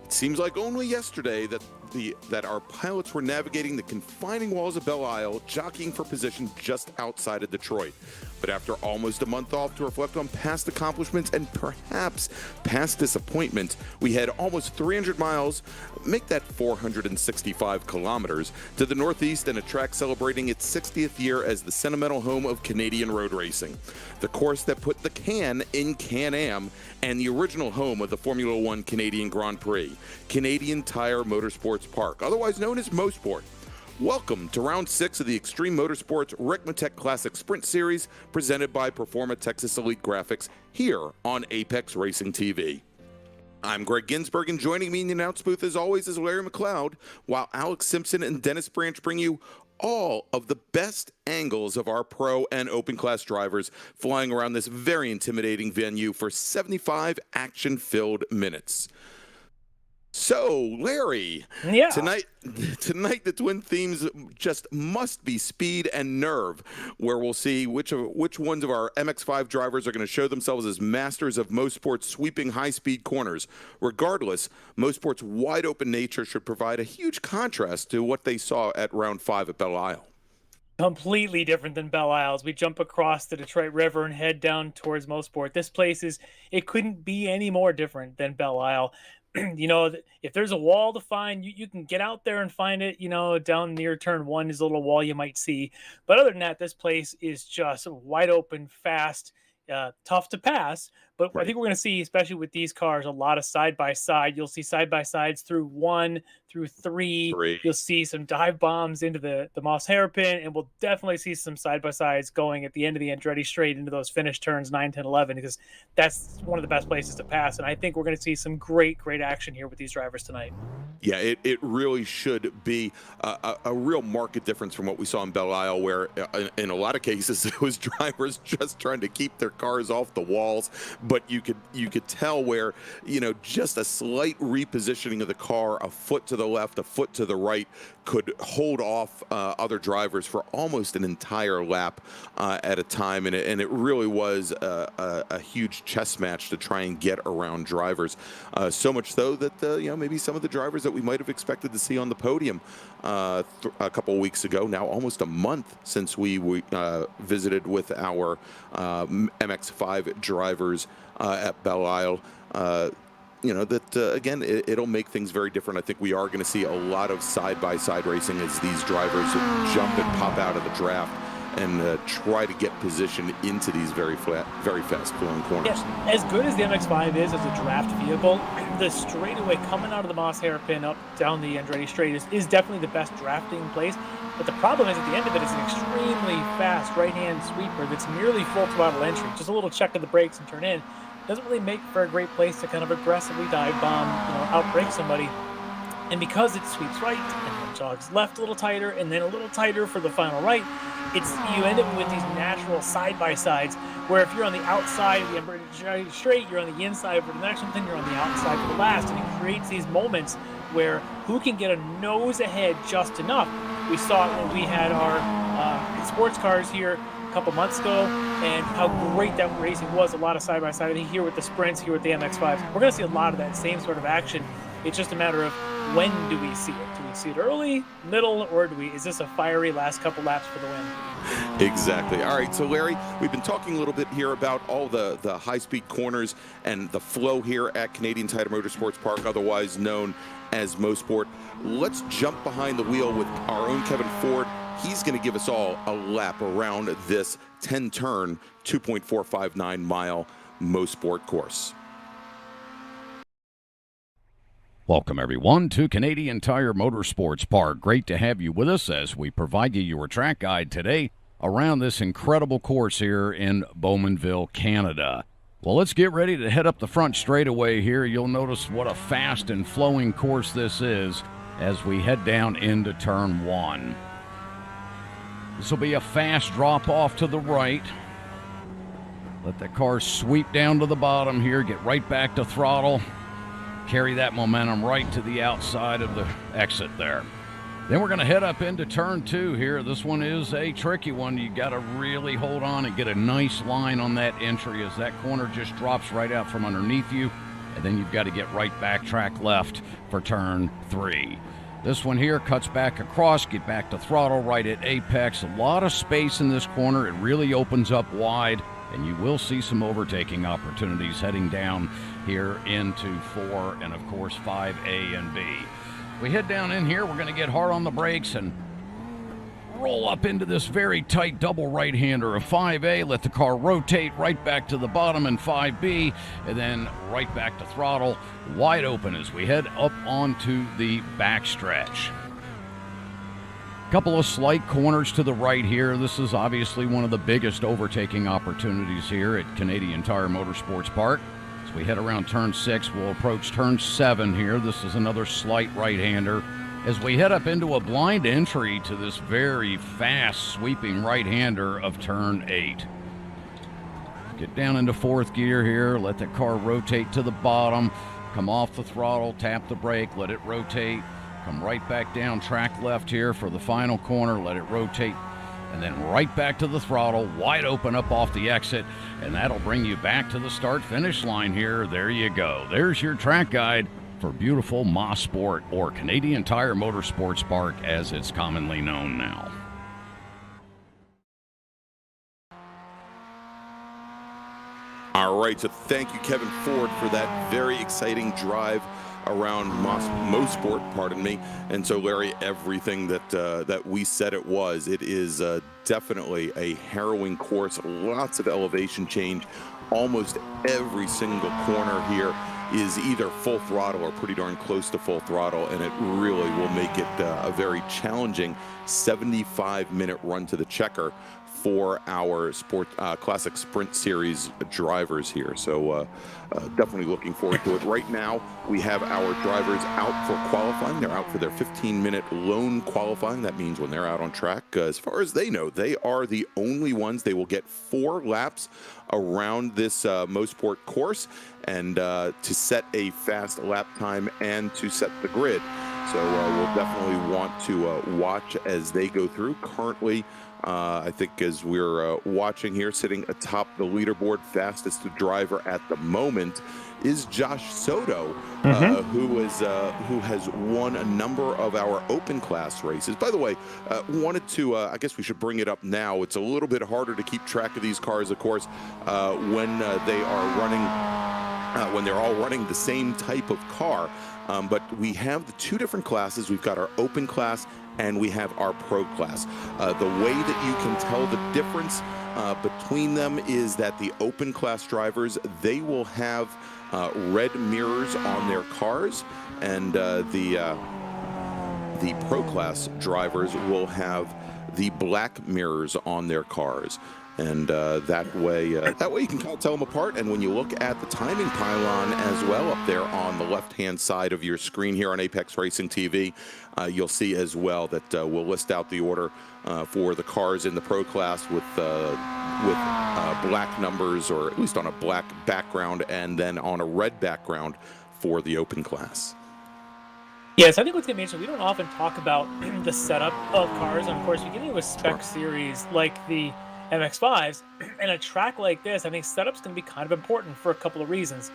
Seems like only yesterday that our pilots were navigating the confining walls of Belle Isle, jockeying for position just outside of Detroit. But after almost a month off to reflect on past accomplishments and perhaps past disappointments, we head almost 300 miles, make that 465 kilometers, to the Northeast and a track celebrating its 60th year as the sentimental home of Canadian road racing. The course that put the can in Can-Am and the original home of the Formula One Canadian Grand Prix, Canadian Tire Motorsports Park, otherwise known as Mosport. Welcome to round 6 of the Extreme Motorsports Ricmotech Classic Sprint Series, presented by Performa Texas Elite Graphics, here on Apex Racing TV. I'm Greg Ginsberg, and joining me in the announce booth as always is Larry McLeod, while Alex Simpson and Dennis Branch bring you all of the best angles of our pro and open class drivers flying around this very intimidating venue for 75 action-filled minutes. So, Larry, tonight the twin themes just must be speed and nerve, where we'll see which ones of our MX-5 drivers are going to show themselves as masters of Mosport's sweeping high-speed corners. Regardless, Mosport's wide-open nature should provide a huge contrast to what they saw at round 5 at Belle Isle. Completely different than Belle Isle. As we jump across the Detroit River and head down towards Mosport, this place it couldn't be any more different than Belle Isle. You know, if there's a wall to find, you can get out there and find it, you know, down near turn 1 is a little wall you might see. But other than that, this place is just wide open, fast, tough to pass. But right. I think we're going to see, especially with these cars, a lot of side-by-side. You'll see side-by-sides through 1 through 3. You'll see some dive bombs into the Moss hairpin, and we'll definitely see some side-by-sides going at the end of the Andretti straight into those finish turns 9, 10, 11, because that's one of the best places to pass. And I think we're going to see some great action here with these drivers tonight. Yeah, it really should be a real market difference from what we saw in Belle Isle, where in a lot of cases it was drivers just trying to keep their cars off the walls. But you could tell where, you know, just a slight repositioning of the car, a foot to the left, a foot to the right, could hold off other drivers for almost an entire lap at a time, and it really was a huge chess match to try and get around drivers. So much so that you know, maybe some of the drivers that we might have expected to see on the podium a couple of weeks ago, now almost a month since we visited with our MX-5 drivers at Belle Isle, you know, that again, it'll make things very different. I think we are going to see a lot of side-by-side racing as these drivers jump and pop out of the draft and try to get position into these very fast-flowing corners. Yeah, as good as the MX-5 is as a draft vehicle, the straightaway coming out of the Moss hairpin up down the Andretti straight is definitely the best drafting place. But the problem is, at the end of it, it's an extremely fast right-hand sweeper that's nearly full throttle entry. Just a little check of the brakes and turn in. Doesn't really make for a great place to kind of aggressively dive bomb, you know, outbrake somebody. And because it sweeps right and then jogs left a little tighter and then a little tighter for the final right, you end up with these natural side-by-sides where if you're on the outside of the Andretti straight, you're on the inside for the next one, then you're on the outside for the last. And it creates these moments where who can get a nose ahead just enough. We saw it when we had our sports cars here a couple months ago, and how great that racing was. A lot of side-by-side. I think here with the sprints, here with the MX-5s, we're going to see a lot of that same sort of action. It's just a matter of when do we see it? Do we see it early, middle, or is this a fiery last couple laps for the win? Exactly. All right, so Larry, we've been talking a little bit here about all the high-speed corners and the flow here at Canadian Tire Motorsports Park, otherwise known as Mosport. Let's jump behind the wheel with our own Kevin Ford. He's going to give us all a lap around this 10-turn, 2.459-mile Mosport course. Welcome, everyone, to Canadian Tire Motorsports Park. Great to have you with us as we provide you your track guide today around this incredible course here in Bowmanville, Canada. Well, let's get ready to head up the front straightaway here. You'll notice what a fast and flowing course this is as we head down into turn 1. This will be a fast drop off to the right. Let the car sweep down to the bottom here, get right back to throttle. Carry that momentum right to the outside of the exit there. Then we're going to head up into turn 2 here. This one is a tricky one. You got to really hold on and get a nice line on that entry as that corner just drops right out from underneath you. and then you've got to get right back track left for turn 3. This one here cuts back across, get back to throttle right at apex. A lot of space in this corner. It really opens up wide, and you will see some overtaking opportunities heading down here into 4 and, of course, 5A and B. We head down in here. We're going to get hard on the brakes and roll up into this very tight double right-hander of 5A, let the car rotate right back to the bottom in 5B, and then right back to throttle, wide open as we head up onto the backstretch. Couple of slight corners to the right here. This is obviously one of the biggest overtaking opportunities here at Canadian Tire Motorsports Park. As we head around turn 6, we'll approach turn 7 here. This is another slight right-hander. As we head up into a blind entry to this very fast sweeping right-hander of turn 8. Get down into 4th gear here, let the car rotate to the bottom, come off the throttle, tap the brake, let it rotate, come right back down track left here for the final corner, let it rotate, and then right back to the throttle, wide open up off the exit, and that'll bring you back to the start-finish line here. There you go. There's your track guide for beautiful Mosport, or Canadian Tire Motorsports Park as it's commonly known now. All right, so thank you, Kevin Ford, for that very exciting drive around Mosport, pardon me. And so, Larry, everything that we said it is definitely a harrowing course, lots of elevation change. Almost every single corner here is either full throttle or pretty darn close to full throttle, and it really will make it a very challenging 75-minute run to the checker for our Classic Sprint Series drivers here. So definitely looking forward to it. Right now, we have our drivers out for qualifying. They're out for their 15-minute lone qualifying. That means when they're out on track, as far as they know, they are the only ones. They will get 4 laps around this Mosport course, and to set a fast lap time and to set the grid. So we'll definitely want to watch as they go through. Currently, I think as we're watching here, sitting atop the leaderboard, fastest driver at the moment is Josh Soto, who has won a number of our open class races. By the way, wanted to, I guess we should bring it up now. It's a little bit harder to keep track of these cars, of course, when they are running, when they're all running the same type of car. But we have the 2 different classes. We've got our open class and we have our pro class. The way that you can tell the difference between them is that the open class drivers, they will have red mirrors on their cars, and the pro class drivers will have the black mirrors on their cars. And that way you can kind of tell them apart. And when you look at the timing pylon as well up there on the left-hand side of your screen here on Apex Racing TV, you'll see as well that we'll list out the order for the cars in the pro class with black numbers, or at least on a black background, and then on a red background for the open class. Yes, I think what's going to be interesting, we don't often talk about the setup of cars. And of course, we get into a spec series like the MX-5s, and a track like this, I think setup's going to be kind of important for a couple of reasons.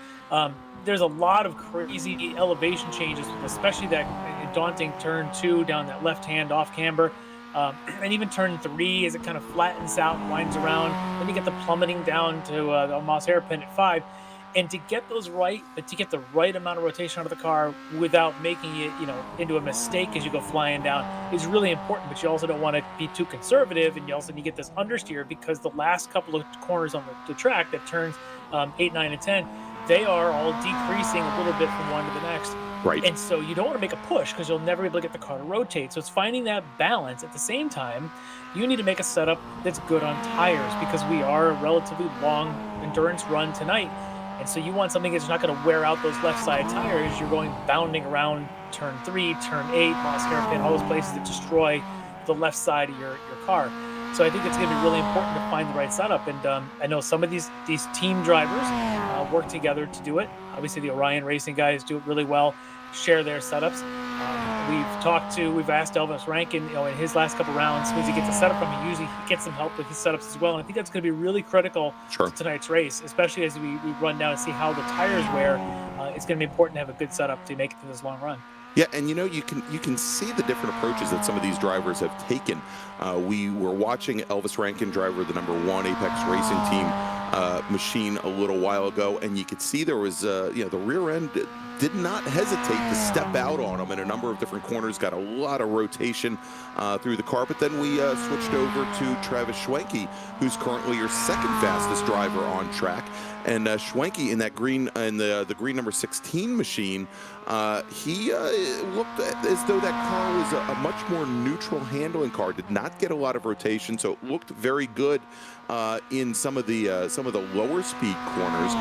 There's a lot of crazy elevation changes, especially that daunting turn 2 down that left-hand off camber, and even turn 3 as it kind of flattens out and winds around. Then you get the plummeting down to the Moss hairpin at 5. And to get those right, but to get the right amount of rotation out of the car without making it, into a mistake as you go flying down is really important. But you also don't want to be too conservative, and you also need to get this understeer, because the last couple of corners on the track that turns 8, 9, and 10, they are all decreasing a little bit from one to the next. Right. And so you don't want to make a push, because you'll never be able to get the car to rotate. So it's finding that balance. At the same time, you need to make a setup that's good on tires, because we are a relatively long endurance run tonight. And so you want something that's not going to wear out those left side tires. You're going bounding around turn 3, turn 8, Moss hairpin, all those places that destroy the left side of your car. So I think it's going to be really important to find the right setup. And I know some of these team drivers work together to do it. Obviously, the Orion Racing guys do it really well, share their setups. We've asked Elvis Rankin, in his last couple rounds, as he gets a setup from me, usually he gets some help with his setups as well. And I think that's going to be really critical to tonight's race, especially as we run down and see how the tires wear. It's going to be important to have a good setup to make it through this long run. Yeah, and you can see the different approaches that some of these drivers have taken. We were watching Elvis Rankin driver the #1 Apex Racing Team machine a little while ago, and you could see there was the rear end did not hesitate to step out on him in a number of different corners, got a lot of rotation through the car. But then we switched over to Travis Schwenke, who's currently your second fastest driver on track. And Schwenke in that green, in the green number 16 machine, he looked as though that car was a much more neutral handling car. Did not get a lot of rotation, so it looked very good in some of the lower speed corners.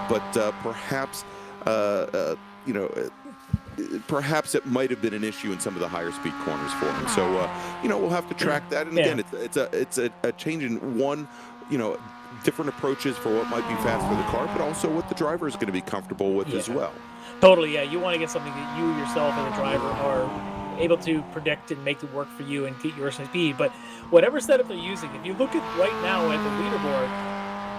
But perhaps perhaps it might have been an issue in some of the higher speed corners for him. So we'll have to track that. And again, it's a change in one, different approaches for what might be fast for the car, but also what the driver is going to be comfortable with as well. Totally, yeah. You want to get something that you yourself as a driver are able to predict and make it work for you and get your speed. But whatever setup they're using, if you look at right now at the leaderboard,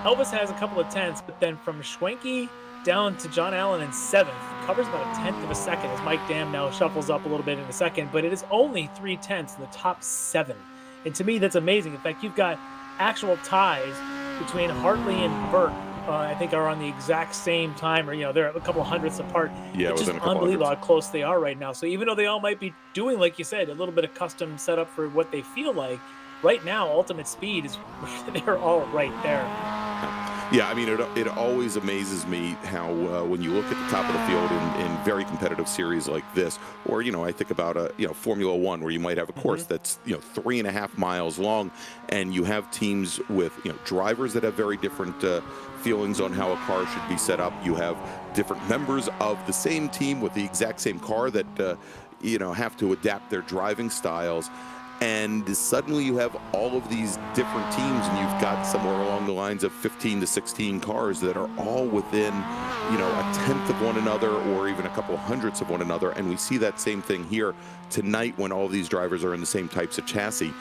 Elvis has a couple of tenths, but then from Schwenke down to John Allen in 7th, covers about a tenth of a second as Mike Dam now shuffles up a little bit in a second, but it is only 3 tenths in the top 7. And to me, that's amazing. In fact, you've got actual ties between Hartley and Burke, I think are on the exact same time, or they're a couple of hundredths apart. Yeah, it's just unbelievable how close they are right now. So even though they all might be doing, like you said, a little bit of custom setup for what they feel like, right now ultimate speed is they're all right there. Yeah, I mean, it always amazes me how when you look at the top of the field in very competitive series like this, or I think about Formula One, where you might have a course that's 3.5 miles long, and you have teams with drivers that have very different feelings on how a car should be set up. You have different members of the same team with the exact same car that have to adapt their driving styles. And suddenly you have all of these different teams, and you've got somewhere along the lines of 15 to 16 cars that are all within, a tenth of one another, or even a couple hundredths of one another. And we see that same thing here tonight when all these drivers are in the same types of chassis,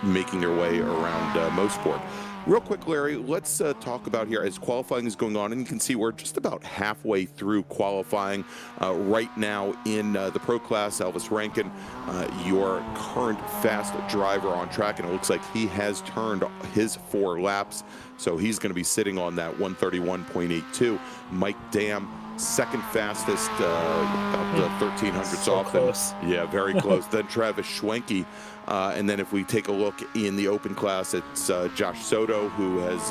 making their way around Mosport. Real quick, Larry, let's talk about here as qualifying is going on, and you can see we're just about halfway through qualifying right now in the Pro Class. Elvis Rankin, your current fast driver on track, and it looks like he has turned his 4 laps, so he's going to be sitting on that 131.82. Mike Dam, second fastest, about 13 hundredths off. Close. Yeah, very close. Then Travis Schwenke. And then if we take a look in the open class, it's Josh Soto, who has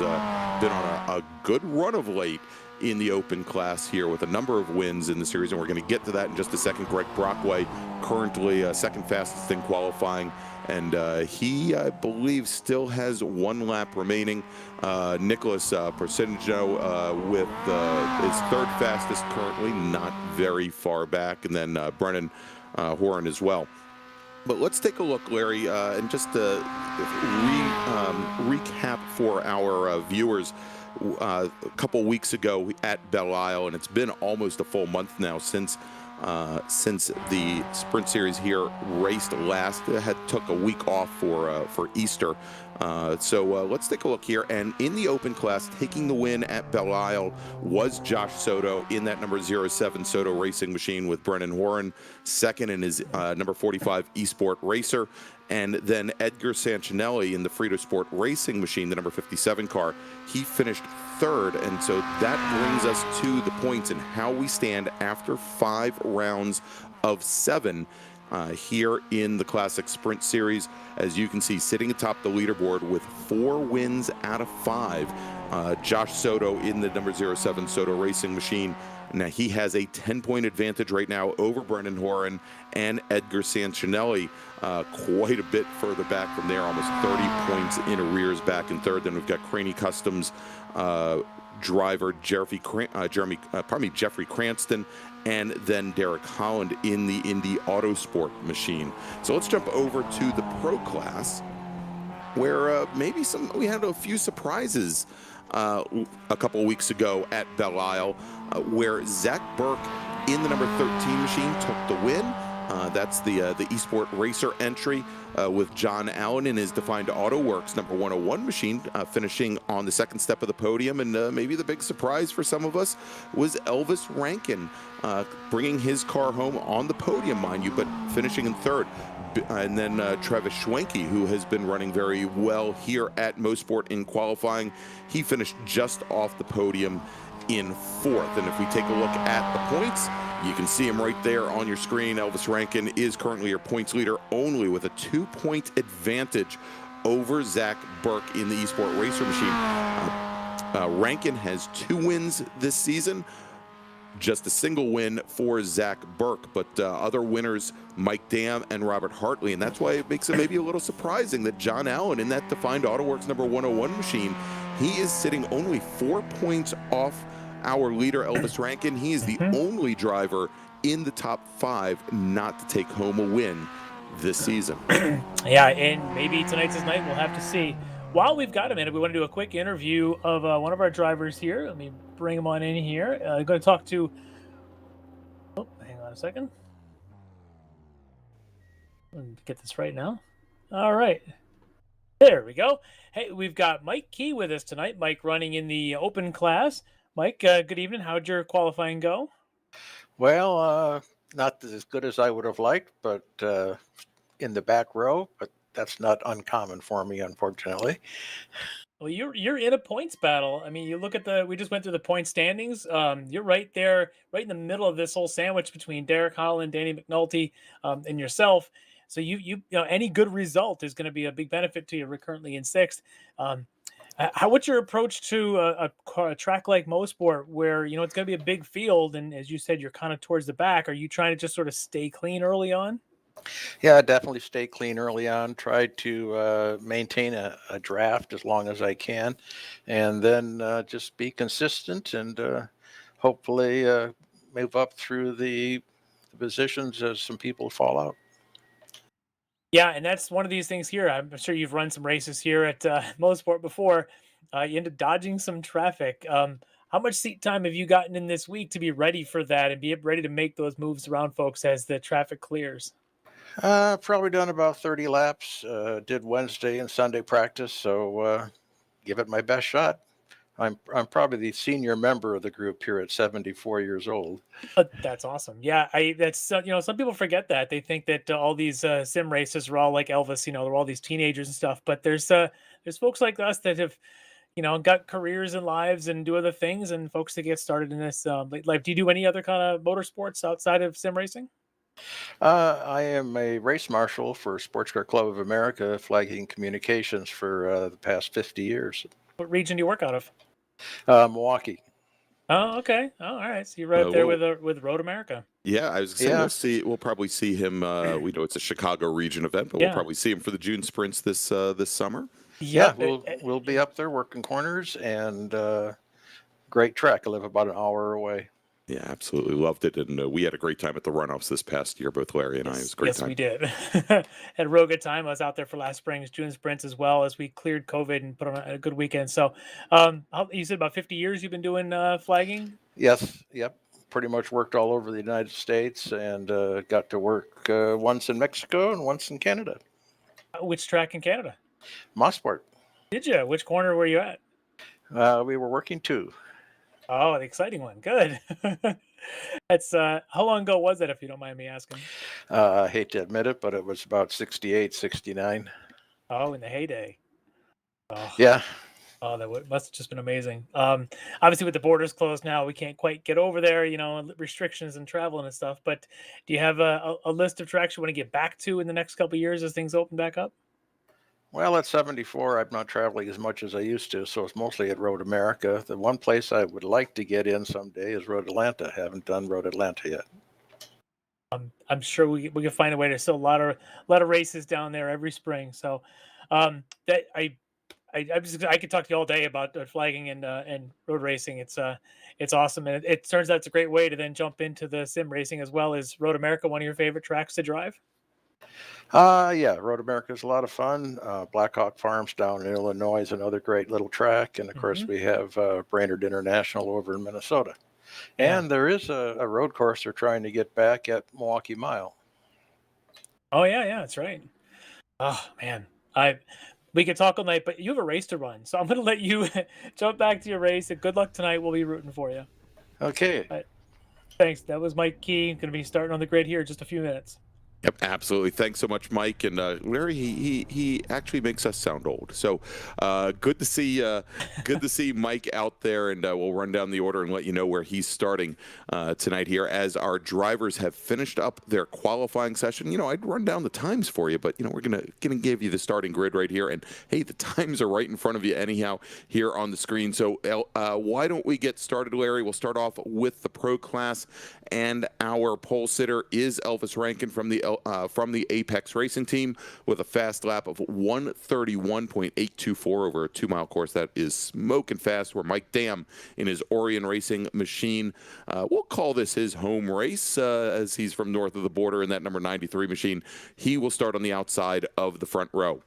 been on a good run of late in the open class here with a number of wins in the series, and we're going to get to that in just a second. Greg Brockway, currently second fastest in qualifying, and he, I believe, still has 1 lap remaining. Nicholas Porcino with his 3rd fastest currently, not very far back, and then Brennan Horan as well. But let's take a look, Larry, and just recap for our viewers. A couple weeks ago at Belle Isle, and it's been almost a full month now since the Sprint Series here raced last. Took a week off for Easter. So let's take a look here. And in the open class, taking the win at Belle Isle was Josh Soto in that number 07 Soto Racing machine with Brennan Horan, second in his number 45 Esport Racer. And then Edgar Sancinelli in the Frito Sport Racing machine, the number 57 car, he finished 3rd. And so that brings us to the points and how we stand after 5 rounds of 7 here in the Classic Sprint Series. As you can see, sitting atop the leaderboard with 4 wins out of 5, Josh Soto in the number 07 Soto Racing machine. Now he has a 10-point advantage right now over Brendan Horan and Edgar Sancinelli, quite a bit further back from there, almost 30 points in arrears back in 3rd. Then we've got Craney Customs driver Jeffrey Cranston, and then Derek Holland in the Indy Autosport machine. So let's jump over to the Pro Class, where we had a few surprises a couple of weeks ago at Belle Isle, where Zach Burke in the number 13 machine took the win. That's the Esport Racer entry with John Allen in his Defined Auto Works number 101 machine, finishing on the second step of the podium. And maybe the big surprise for some of us was Elvis Rankin bringing his car home on the podium, mind you, but finishing in third. And then Travis Schwenke, who has been running very well here at Mosport in qualifying, he finished just off the podium in fourth. And if we take a look at the points, you can see him right there on your screen. Elvis Rankin is currently your points leader, only with a 2-point advantage over Zach Burke in the Esport Racer machine. Rankin has 2 wins this season, just a single win for Zach Burke, but other winners, Mike Dam and Robert Hartley, and that's why it makes it maybe a little surprising that John Allen in that Defined Auto Works number 101 machine, he is sitting only 4 points off our leader, Elvis Rankin. He is the only driver in the top 5 not to take home a win this season. Yeah, and maybe tonight's his night. We'll have to see. While we've got a minute, we want to do a quick interview of one of our drivers here. Let me bring him on in here. I'm going to talk to... Oh, hang on a second. Let me get this right now. All right. There we go. Hey, we've got Mike Key with us tonight. Mike running in the open class. Mike, good evening. How'd your qualifying go? Well, not as good as I would have liked, but in the back row, but that's not uncommon for me, unfortunately. Well, you're in a points battle. I mean, you look at we just went through the point standings. You're right there, right in the middle of this whole sandwich between Derek Holland, Danny McNulty, and yourself. So you know, any good result is going to be a big benefit to you. We're currently in 6th. What's your approach to a track like Mosport, where you know it's going to be a big field, and as you said, you're kind of towards the back? Are you trying to just sort of stay clean early on? Yeah, definitely stay clean early on. Try to maintain a draft as long as I can, and then just be consistent and hopefully move up through the positions as some people fall out. Yeah, and that's one of these things here. I'm sure you've run some races here at Mosport before. You end up dodging some traffic. How much seat time have you gotten in this week to be ready for that and be ready to make those moves around folks as the traffic clears? Probably done about 30 laps. Did Wednesday and Sunday practice, so give it my best shot. I'm probably the senior member of the group here at 74 years old. That's awesome. Yeah, that's you know, some people forget that. They think that all these sim races are all like Elvis. You know, they're all these teenagers and stuff. But there's folks like us that have, you know, got careers and lives and do other things, and folks that get started in this late life. Do you do any other kind of motorsports outside of sim racing? I am a race marshal for Sports Car Club of America, flagging communications for the past 50 years. What region do you work out of? Milwaukee. Oh, okay. Oh, all right. So you're right up there with Road America. Yeah, I was saying we'll probably see him. We know it's a Chicago region event, but we'll probably see him for the June sprints this summer. Yeah, we'll be up there working corners, and great track. I live about an hour away. Yeah, absolutely loved it, and we had a great time at the runoffs this past year. Both Larry and I. It was a great time. Yes, we did. Had a real good time. I was out there for last spring's June sprints as well, as we cleared COVID and put on a good weekend. So, you said about 50 years you've been doing flagging? Yes. Yep. Pretty much worked all over the United States, and got to work once in Mexico and once in Canada. Which track in Canada? Mosport. Did you? Which corner were you at? We were working 2. Oh, the exciting one. Good. That's how long ago was that, if you don't mind me asking? I hate to admit it, but it was about 68, 69. Oh, in the heyday. Oh. Yeah. Oh, that must have just been amazing. Obviously, with the borders closed now, we can't quite get over there, you know, restrictions and traveling and stuff. But do you have a list of tracks you want to get back to in the next couple of years as things open back up? Well, at 74, I'm not traveling as much as I used to, so it's mostly at Road America. The one place I would like to get in someday is Road Atlanta. I haven't done Road Atlanta yet. I'm sure we can find a way. There's still a lot of races down there every spring. So that I could talk to you all day about flagging and road racing. It's awesome, and it turns out it's a great way to then jump into the sim racing as well. Is Road America one of your favorite tracks to drive? Yeah, Road America is a lot of fun. Blackhawk Farms down in Illinois is another great little track. And of course, we have Brainerd International over in Minnesota. And there is a road course they're trying to get back at Milwaukee Mile. Oh yeah, that's right. Oh man, we could talk all night, but you have a race to run, so I'm going to let you jump back to your race. And good luck tonight. We'll be rooting for you. Okay. All right. Thanks. That was Mike Key. Going to be starting on the grid here in just a few minutes. Yep, absolutely. Thanks so much, Mike. And Larry, he actually makes us sound old. So good to see Mike out there, and we'll run down the order and let you know where he's starting tonight here as our drivers have finished up their qualifying session. You know, I'd run down the times for you, but you know, we're gonna give you the starting grid right here. And hey, the times are right in front of you anyhow here on the screen. So why don't we get started, Larry? We'll start off with the pro class, and our pole sitter is Elvis Rankin from the Apex Racing team with a fast lap of 131.824 over a 2-mile course. That is smoking fast. Where Mike Dam in his Orion Racing machine, we'll call this his home race as he's from north of the border in that number 93 machine. He will start on the outside of the front row.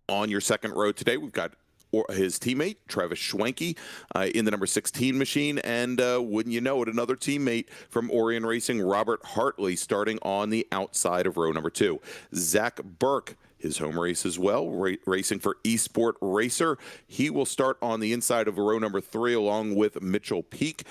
On your second row today, we've got his teammate, Travis Schwenke, in the number 16 machine. And wouldn't you know it, another teammate from Orion Racing, Robert Hartley, starting on the outside of row number 2. Zach Burke, his home race as well, racing for Esport Racer. He will start on the inside of row number 3 along with Mitchell Peak,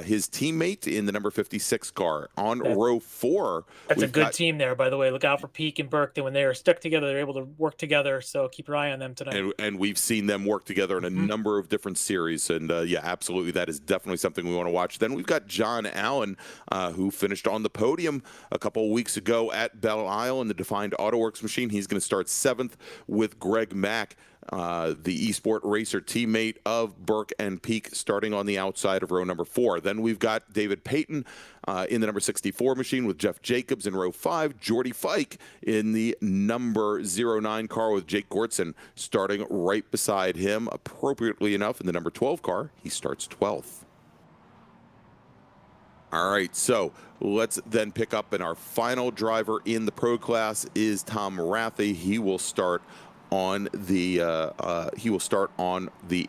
his teammate in the number 56 car. On row 4, that's a good team there, by the way. Look out for Peak and Burke. When they're stuck together, they're able to work together. So keep your eye on them tonight. And we've seen them work together in a number of different series. And yeah, absolutely, that is definitely something we want to watch. Then we've got John Allen, who finished on the podium a couple of weeks ago at Belle Isle in the Defined AutoWorks machine. He's going to start 7th with Greg Mack, the Esport Racer teammate of Burke and Peak, starting on the outside of row number 4. Then we've got David Payton in the number 64 machine with Jeff Jacobs in row 5. Jordy Fike in the number 09 car with Jake Gortson starting right beside him. Appropriately enough, in the number 12 car, he starts 12th. All right, so let's then pick up, and our final driver in the pro class is Tom Marathi. He will start on the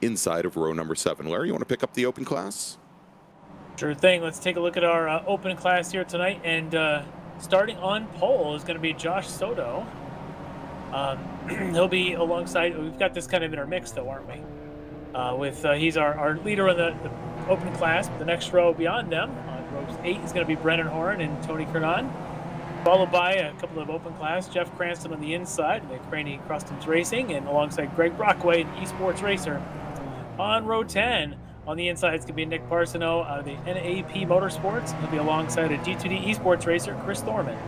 inside of row number 7. Larry, you want to pick up the open class? Sure thing. Let's take a look at our open class here tonight. And starting on pole is going to be Josh Soto. He'll be alongside. We've got this kind of intermixed, though, aren't we? He's our leader in the open class. The next row beyond them, on row 8, is going to be Brennan Horn and Tony Kernan. Followed by a couple of open class, Jeff Cranston on the inside, the Craney Customs Racing, and alongside Greg Brockway, an Esports Racer. On row 10, on the inside, it's going to be Nick Parsono out of the NAP Motorsports. He'll be alongside a D2D Esports Racer, Chris Thorman.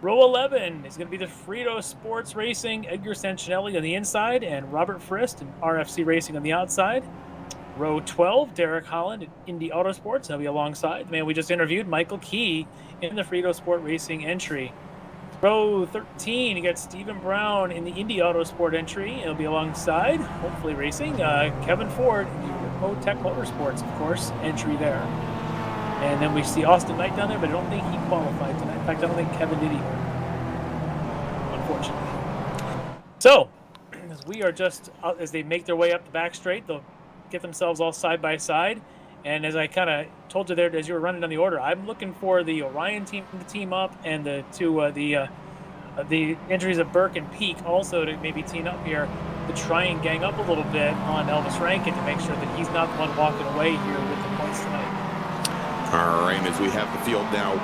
Row 11 is going to be the Frito Sports Racing, Edgar Sancinelli on the inside, and Robert Frist and RFC Racing on the outside. Row 12, Derek Holland at Indy Autosports. He'll be alongside the man we just interviewed, Michael Key, in the Frito Sport Racing entry. Row 13, you got Stephen Brown in the Indy Autosport entry. He'll be alongside, hopefully racing, Kevin Ford in the Ricmotech Motorsports, of course, entry there. And then we see Austin Knight down there, but I don't think he qualified tonight. In fact, I don't think Kevin did either, unfortunately. So, as we are just, as they make their way up the back straight, they'll get themselves all side by side. And as I kind of told you there, as you were running down the order, I'm looking for the Orion team to team up, and the entries of Burke and Peak also to maybe team up here to try and gang up a little bit on Elvis Rankin to make sure that he's not the one walking away here with the points tonight. All right, as we have the field now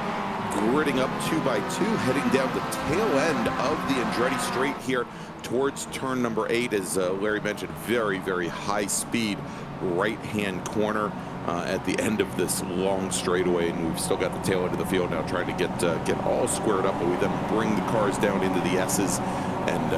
gridding up 2 by 2, heading down the tail end of the Andretti Straight here towards turn number 8, as Larry mentioned, very, very high speed right-hand corner at the end of this long straightaway, and we've still got the tail end of the field now trying to get all squared up, but we then bring the cars down into the S's, and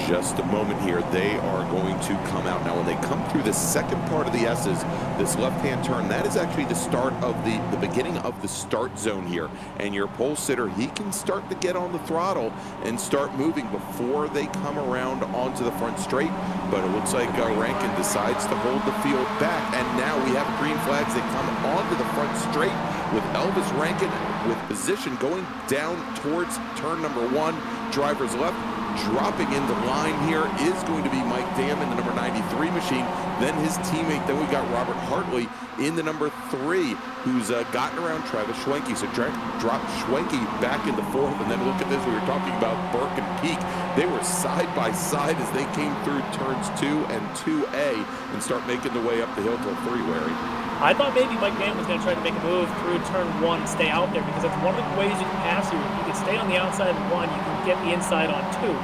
just a moment here, they are going to come out. Now, when they come through the second part of the S's, this left-hand turn, that is actually the start of the beginning of the start zone here, and your pole sitter, he can start to get on the throttle and start moving before they come around onto the front straight, but it looks like Rankin decides to hold the field back, and now we have green flags. They come onto the front straight with Elvis Rankin with position going down towards turn number 1, driver's left. Dropping into line here is going to be Mike Dam in the number 93 machine. Then his teammate, then we got Robert Hartley in the number 3, who's gotten around Travis Schwenke. So dropped Schwenke back into 4th, and then look at this, we were talking about Burke and Peak. They were side by side as they came through turns 2 and 2A and start making their way up the hill to 3, Larry. I thought maybe Mike Mann was going to try to make a move through turn 1 and stay out there, because that's one of the ways you can pass here. If you can stay on the outside of 1, you can get the inside on 2.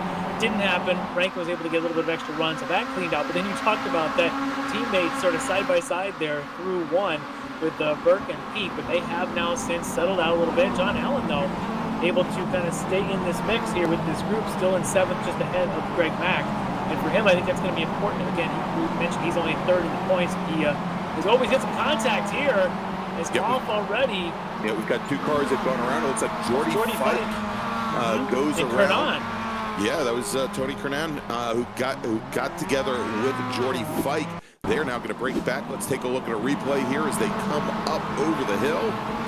Didn't happen. Rankin was able to get a little bit of extra run, so that cleaned out. But then you talked about that teammates sort of side by side there through 1 with Burke and Pete, but they have now since settled out a little bit. John Allen, though, able to kind of stay in this mix here with this group, still in 7th, just ahead of Greg Mack. And for him, I think that's going to be important. Again, we mentioned he's only 3rd in the points. He's always hit some contact here. It's off already. Yeah, we've got 2 cars that have gone around. It looks like Jordy Fike goes and around. Kernan. Yeah, that was Tony Kernan who got together with Jordy Fike. They're now going to break back. Let's take a look at a replay here as they come up over the hill.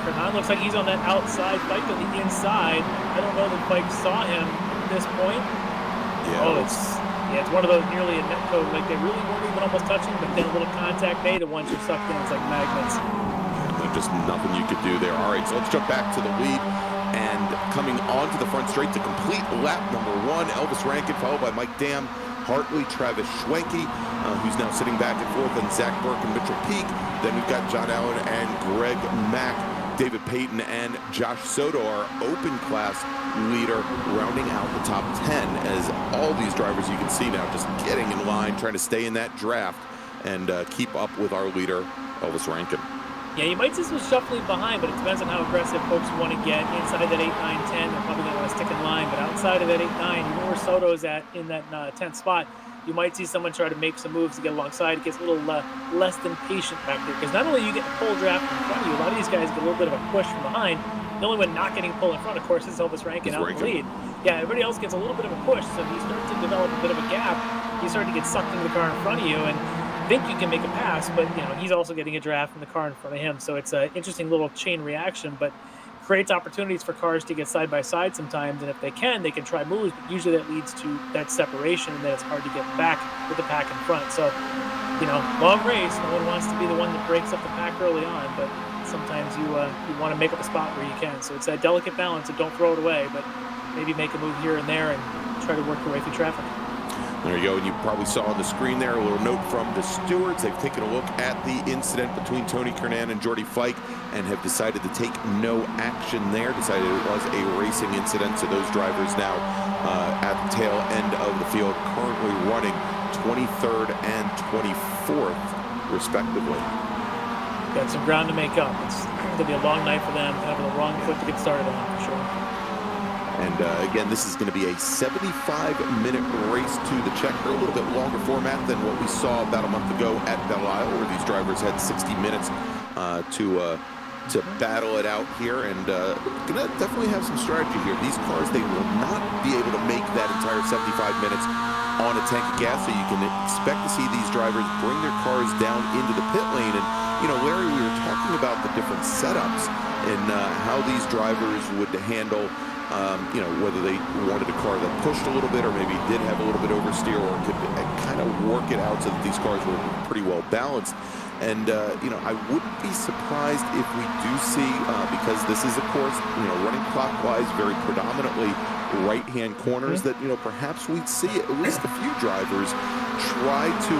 Kernan looks like he's on that outside. Fike on the inside. I don't know that Fike saw him at this point. Yeah. Oh, it's one of those nearly a net code. Like, they really weren't even almost touching, but then a little contact made, and once you're sucked in, it's like magnets. Just nothing you could do there. All right, so let's jump back to the lead. And coming onto the front straight to complete lap number 1, Elvis Rankin, followed by Mike Dam, Hartley, Travis Schwenke, who's now sitting back and forth, and Zach Burke and Mitchell Peak. Then we've got John Allen and Greg Mack, David Payton and Josh Soto, our open class leader, rounding out the top 10, as all these drivers you can see now just getting in line, trying to stay in that draft and keep up with our leader, Elvis Rankin. Yeah, you might see some shuffling behind, but it depends on how aggressive folks want to get. Inside that 8, 9, 10, they're probably going to want to stick in line, but outside of that 8, 9, you know where Soto's at in that 10th spot, you might see someone try to make some moves to get alongside. It gets a little less than patient back there, because not only you get a pull draft in front of you, a lot of these guys get a little bit of a push from behind. The only one not getting pulled in front, of course, is Elvis Rankin out in the lead. Yeah, everybody else gets a little bit of a push, so if you start to develop a bit of a gap, you start to get sucked into the car in front of you, and think you can make a pass, but he's also getting a draft in the car in front of him. So it's an interesting little chain reaction, but creates opportunities for cars to get side by side sometimes. And if they can try moves, but usually that leads to that separation, and then it's hard to get back with the pack in front. So, long race, no one wants to be the one that breaks up the pack early on, but sometimes you want to make up a spot where you can. So it's that delicate balance of don't throw it away, but maybe make a move here and there and try to work your way through traffic. There you go, and you probably saw on the screen there a little note from the stewards. They've taken a look at the incident between Tony Kernan and Jordy Fike and have decided to take no action there, decided it was a racing incident. So those drivers now at the tail end of the field, currently running 23rd and 24th, respectively. Got some ground to make up. It's going to be a long night for them, kind of the wrong foot to get started on, for sure. And again, this is going to be a 75-minute race to the checker, a little bit longer format than what we saw about a month ago at Belle Isle, where these drivers had 60 minutes to battle it out here. And going to definitely have some strategy here. These cars, they will not be able to make that entire 75 minutes on a tank of gas, so you can expect to see these drivers bring their cars down into the pit lane. And, Larry, we were talking about the different setups and how these drivers would handle whether they wanted a car that pushed a little bit or maybe did have a little bit oversteer, or could kind of work it out so that these cars were pretty well balanced. And, I wouldn't be surprised if we do see, because this is, of course, running clockwise, very predominantly right-hand corners, that, perhaps we'd see at least a few drivers try to,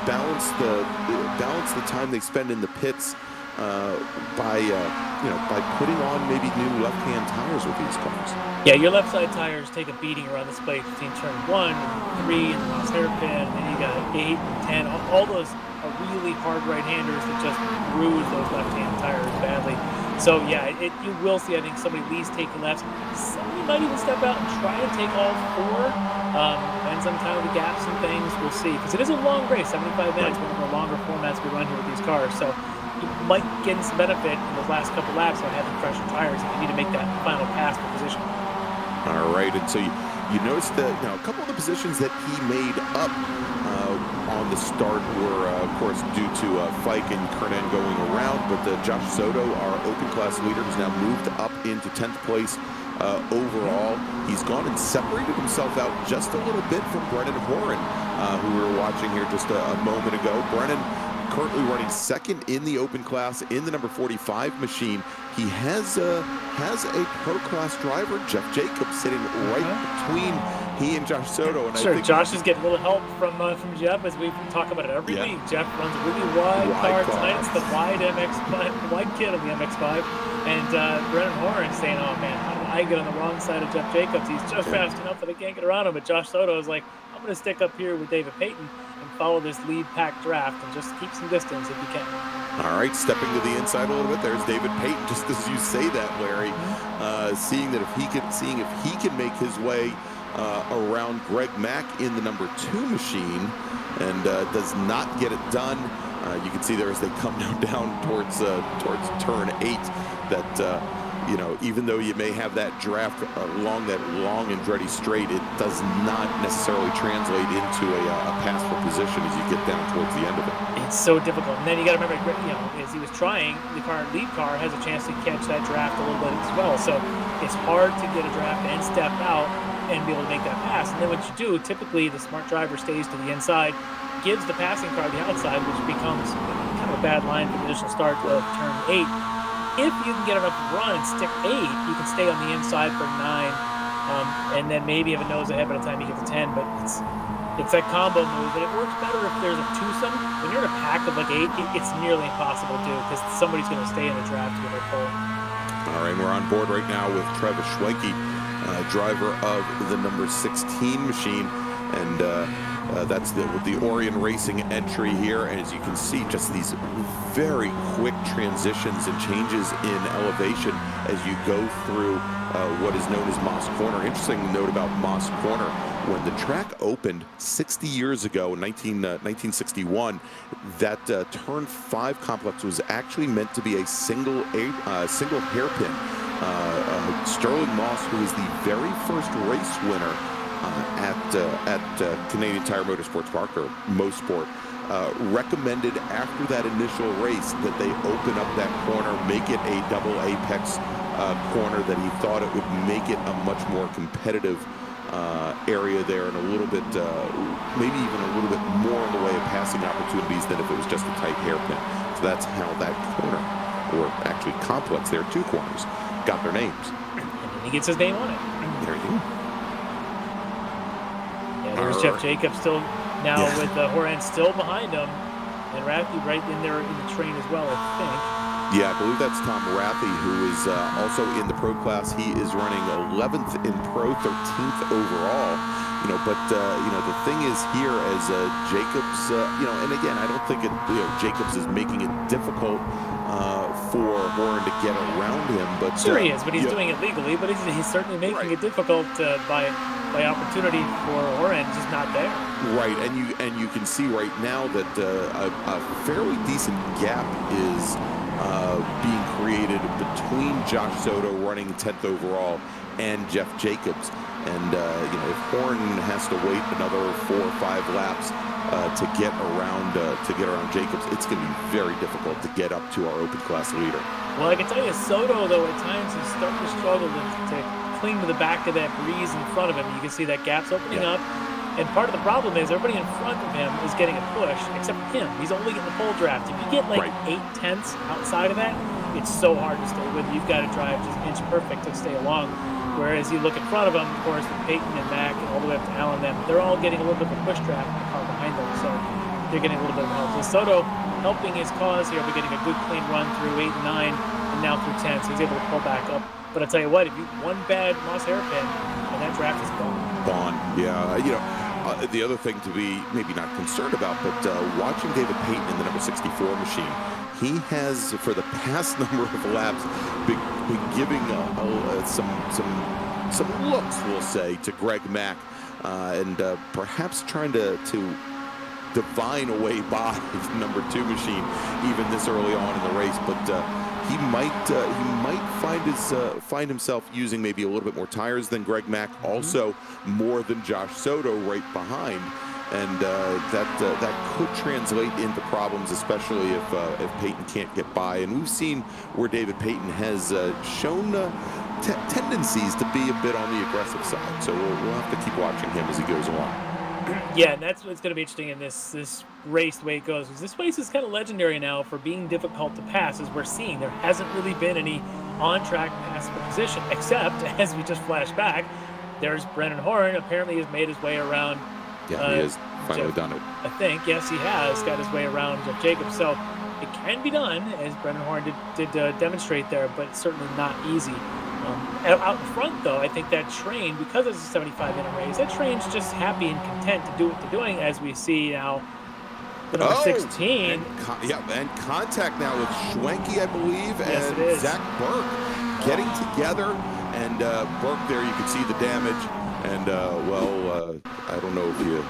balance the time they spend in the pits by putting on maybe new left-hand tires with these cars. Yeah, your left side tires take a beating around this place between turn 1 and 3 and the last hairpin, and then you got 8 and 10. All those are really hard right-handers that just bruise those left-hand tires badly. So yeah, you will see, I think, somebody at least taking lefts. Somebody might even step out and try to take all 4. Depends on kind of the gaps and things. We'll see, because it is a long race, 75 minutes, one of the longer formats we run here with these cars. So you might get some benefit in those last couple laps by having fresher tires if you need to make that final pass for position. All right, and so you noticed that a couple of the positions that he made up on the start were, of course, due to Fike and Kernan going around, but Josh Soto, our open class leader, has now moved up into 10th place overall. He's gone and separated himself out just a little bit from Brennan Horan. who we were watching here just a moment ago. Brennan currently running second in the open class in the number 45 machine. He has a pro class driver, Jeff Jacobs, sitting right between he and Josh Soto. And sure, I think Josh is getting a little help from Jeff, as we talk about it every week. Jeff runs a really wide car. Tonight it's the wide MX5, wide kit on the MX5. And Brennan Horn saying, "Oh man, how did I get on the wrong side of Jeff Jacobs? He's just fast enough that I can't get around him." But Josh Soto is like, "I'm going to stick up here with David Payton and follow this lead pack draft and just keep some distance if you can." All right, stepping to the inside a little bit. There's David Payton, just as you say that, Larry, seeing if he can make his way around Greg Mack in the number 2 machine, and does not get it done. You can see there as they come down towards turn 8 that you know, even though you may have that draft along that long and Andretti straight, it does not necessarily translate into a pass for position as you get down towards the end of it. It's so difficult. And then you got to remember, you know, as he was trying, the lead car has a chance to catch that draft a little bit as well. So it's hard to get a draft and step out and be able to make that pass. And then what you do, typically the smart driver stays to the inside, gives the passing car the outside, which becomes kind of a bad line for the initial start of turn 8. If you can get enough run and stick 8, you can stay on the inside for 9, and then maybe have a nose ahead by the time you get to 10. But it's that combo move, and it works better if there's a twosome. When you're in a pack of like 8, it's nearly impossible to do because somebody's going to stay in the draft when they're pulling. All right, we're on board right now with Travis Schwenke, driver of the number 16 machine, and that's the Orion Racing entry here. And as you can see, just these very quick transitions and changes in elevation as you go through what is known as Moss Corner. Interesting note about Moss Corner: when the track opened 60 years ago in 1961, that turn 5 complex was actually meant to be a single hairpin. Sterling Moss, who was the very first race winner at Canadian Tire Motorsports Park, or Mosport, recommended after that initial race that they open up that corner, make it a double apex corner, that he thought it would make it a much more competitive area there, and a little bit, maybe even a little bit more in the way of passing opportunities than if it was just a tight hairpin. So that's how that corner, or actually complex, there are 2 corners, got their names. And he gets his name on it. There you go. Yeah, there's Jeff Jacobs still now with Horan still behind him, and Raffy right in there in the train as well, I think. Yeah, I believe that's Tom Raffy, who is also in the pro class. He is running 11th in pro, 13th overall. You know, but you know, the thing is here, as Jacobs, you know, and again, I don't think Jacobs is making it difficult for Horan to get around him, but sure he is, but he's doing it legally. But he's certainly making it difficult by opportunity for Horan, just not there. Right, and you can see right now that a fairly decent gap is being created between Josh Soto, running 10th overall, and Jeff Jacobs. And you know, if Horn has to wait another 4 or 5 laps to get around Jacobs, it's going to be very difficult to get up to our open class leader. Well, I can tell you, Soto, though, at times he's starting to struggle to cling to the back of that breeze in front of him. You can see that gap's opening up. And part of the problem is everybody in front of him is getting a push, except for him. He's only getting the pole draft. If you get like 8/10 outside of that, it's so hard to stay with. You've got to drive just inch perfect to stay along. Whereas you look in front of them, of course, with Peyton and Mack and all the way up to Allen, they're all getting a little bit of a push draft in the car behind them. So they're getting a little bit of help. So Soto helping his cause here by getting a good clean run through 8 and 9 and now through 10. So he's able to pull back up. But I'll tell you what, if you one bad Moss hairpin, and that draft is gone. Gone, yeah. You know, the other thing to be maybe not concerned about, but watching David Payton in the number 64 machine, he has, for the past number of laps, been giving some looks, we'll say, to Greg Mack, and perhaps trying to divine a way by the number 2 machine, even this early on in the race. But he might find himself using maybe a little bit more tires than Greg Mack, also more than Josh Soto right behind, and that could translate into problems, especially if Payton can't get by. And we've seen where David Payton has shown tendencies to be a bit on the aggressive side, so we'll have to keep watching him as he goes along. Yeah, and that's what's going to be interesting in this race, the way it goes. This race is kind of legendary now for being difficult to pass, as we're seeing. There hasn't really been any on-track pass for position, except, as we just flashed back, there's Brennan Horn. Apparently has made his way around. Yeah, he has finally done it. I think, yes, he has got his way around Jeff Jacobs. So it can be done, as Brennan Horn did demonstrate there, but certainly not easy. Out in front, though, I think that train, because it's a 75-inch race, that train's just happy and content to do what they're doing, as we see now. The number 16. And contact now with Schwenke, I believe, yes, and Zach Burke getting together. And Burke there, you can see the damage. And, I don't know if you...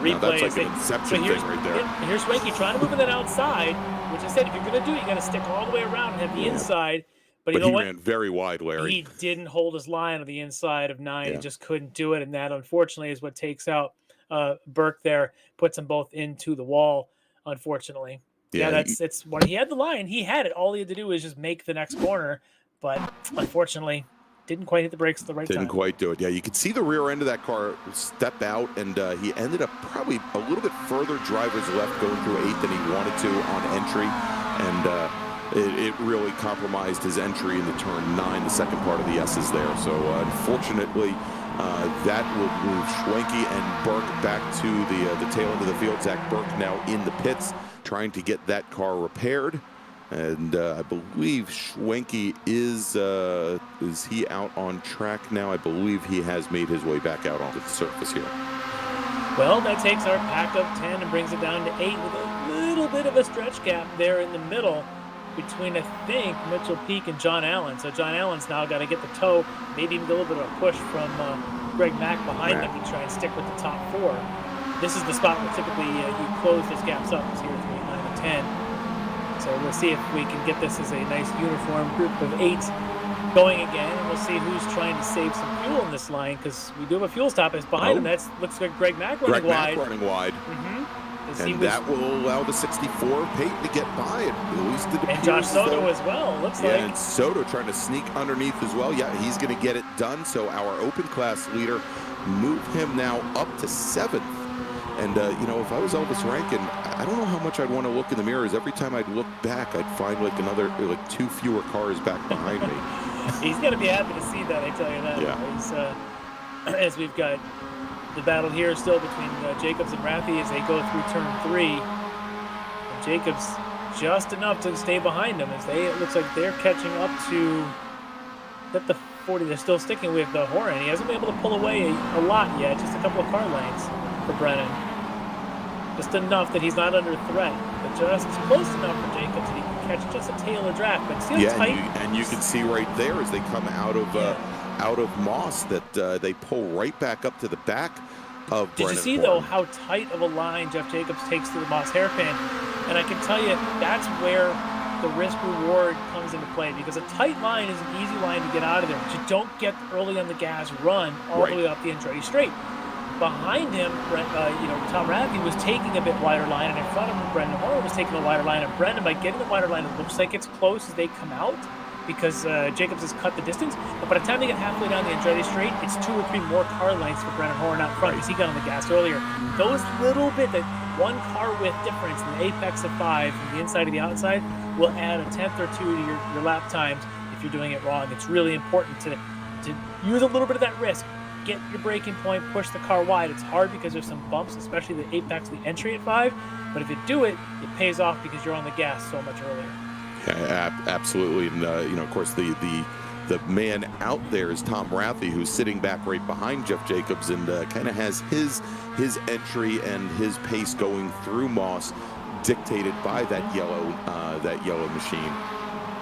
Replay, that's like an inception thing right there. And here's Schwenke trying to move in that outside, which I said, if you're going to do it, you got to stick all the way around and have the inside. But you know what? He ran very wide, Larry. He didn't hold his line on the inside of 9. He just couldn't do it. And that, unfortunately, is what takes out Burke there, puts them both into the wall, unfortunately. Yeah, it's when he had the line, he had it. All he had to do was just make the next corner. But unfortunately, didn't quite hit the brakes at the right time. Didn't quite do it. Yeah, you could see the rear end of that car step out, and he ended up probably a little bit further driver's left going through 8 than he wanted to on entry. And it really compromised his entry in the turn 9, the second part of the S's there. So unfortunately, that will move Schwenke and Burke back to the tail end of the field. Zach Burke now in the pits trying to get that car repaired. And I believe Schwenke is he out on track now? I believe he has made his way back out onto the surface here. Well, that takes our pack of 10 and brings it down to 8 with a little bit of a stretch gap there in the middle between, I think, Mitchell Peak and John Allen. So John Allen's now got to get the toe, maybe even a little bit of a push from Greg Mack behind him to try and stick with the top 4. This is the spot where typically you close these gaps up, here 3, 9, and 10. So we'll see if we can get this as a nice uniform group of 8 going again, and we'll see who's trying to save some fuel in this line, because we do have a fuel stop. It's behind him. That looks like Greg Mack running wide. And that will allow the 64 Peyton to get by it. At least it appears. And Josh Soto as well, looks like. And Soto trying to sneak underneath as well. Yeah, he's going to get it done. So our open class leader moved him now up to 7th. And, if I was Elvis Rankin, I don't know how much I'd want to look in the mirrors. Every time I'd look back, I'd find like 2 fewer cars back behind me. He's going to be happy to see that, I tell you that. Yeah. As we've got the battle here still between Jacobs and Rathie as they go through turn 3. And Jacobs just enough to stay behind them, as it looks like they're catching up to the 40. They're still sticking with the Horan. He hasn't been able to pull away a lot yet, just a couple of car lengths for Brennan. Just enough that he's not under threat, but just close enough for Jacobs that he can catch just a tail of draft. But see how tight. And you can see right there as they come out of Moss that they pull right back up to the back of Brennan. Did you see, though, how tight of a line Jeff Jacobs takes to the Moss hairpin? And I can tell you, that's where the risk-reward comes into play, because a tight line is an easy line to get out of there, but you don't get early on the gas run all the way up the Andretti straight. Behind him, Tom Rathie was taking a bit wider line, and in front of him, Brendan Horner was taking a wider line. And Brendan, by getting the wider line, it looks like it's close as they come out, because Jacobs has cut the distance. But by the time they get halfway down the Andretti straight, it's 2 or 3 more car lengths for Brendan Horner out front, because he got on the gas earlier. Those little bit, that 1 car width difference in the apex of 5 from the inside to the outside will add a 10th or 2 to your lap times if you're doing it wrong. It's really important to use a little bit of that risk. Get your braking point, push the car wide. It's hard because there's some bumps, especially the apex, the entry at 5. But if you do it, it pays off because you're on the gas so much earlier. Yeah, absolutely. And, of course, the man out there is Tom Rathie, who's sitting back right behind Jeff Jacobs and kind of has his entry and his pace going through Moss dictated by that yellow machine.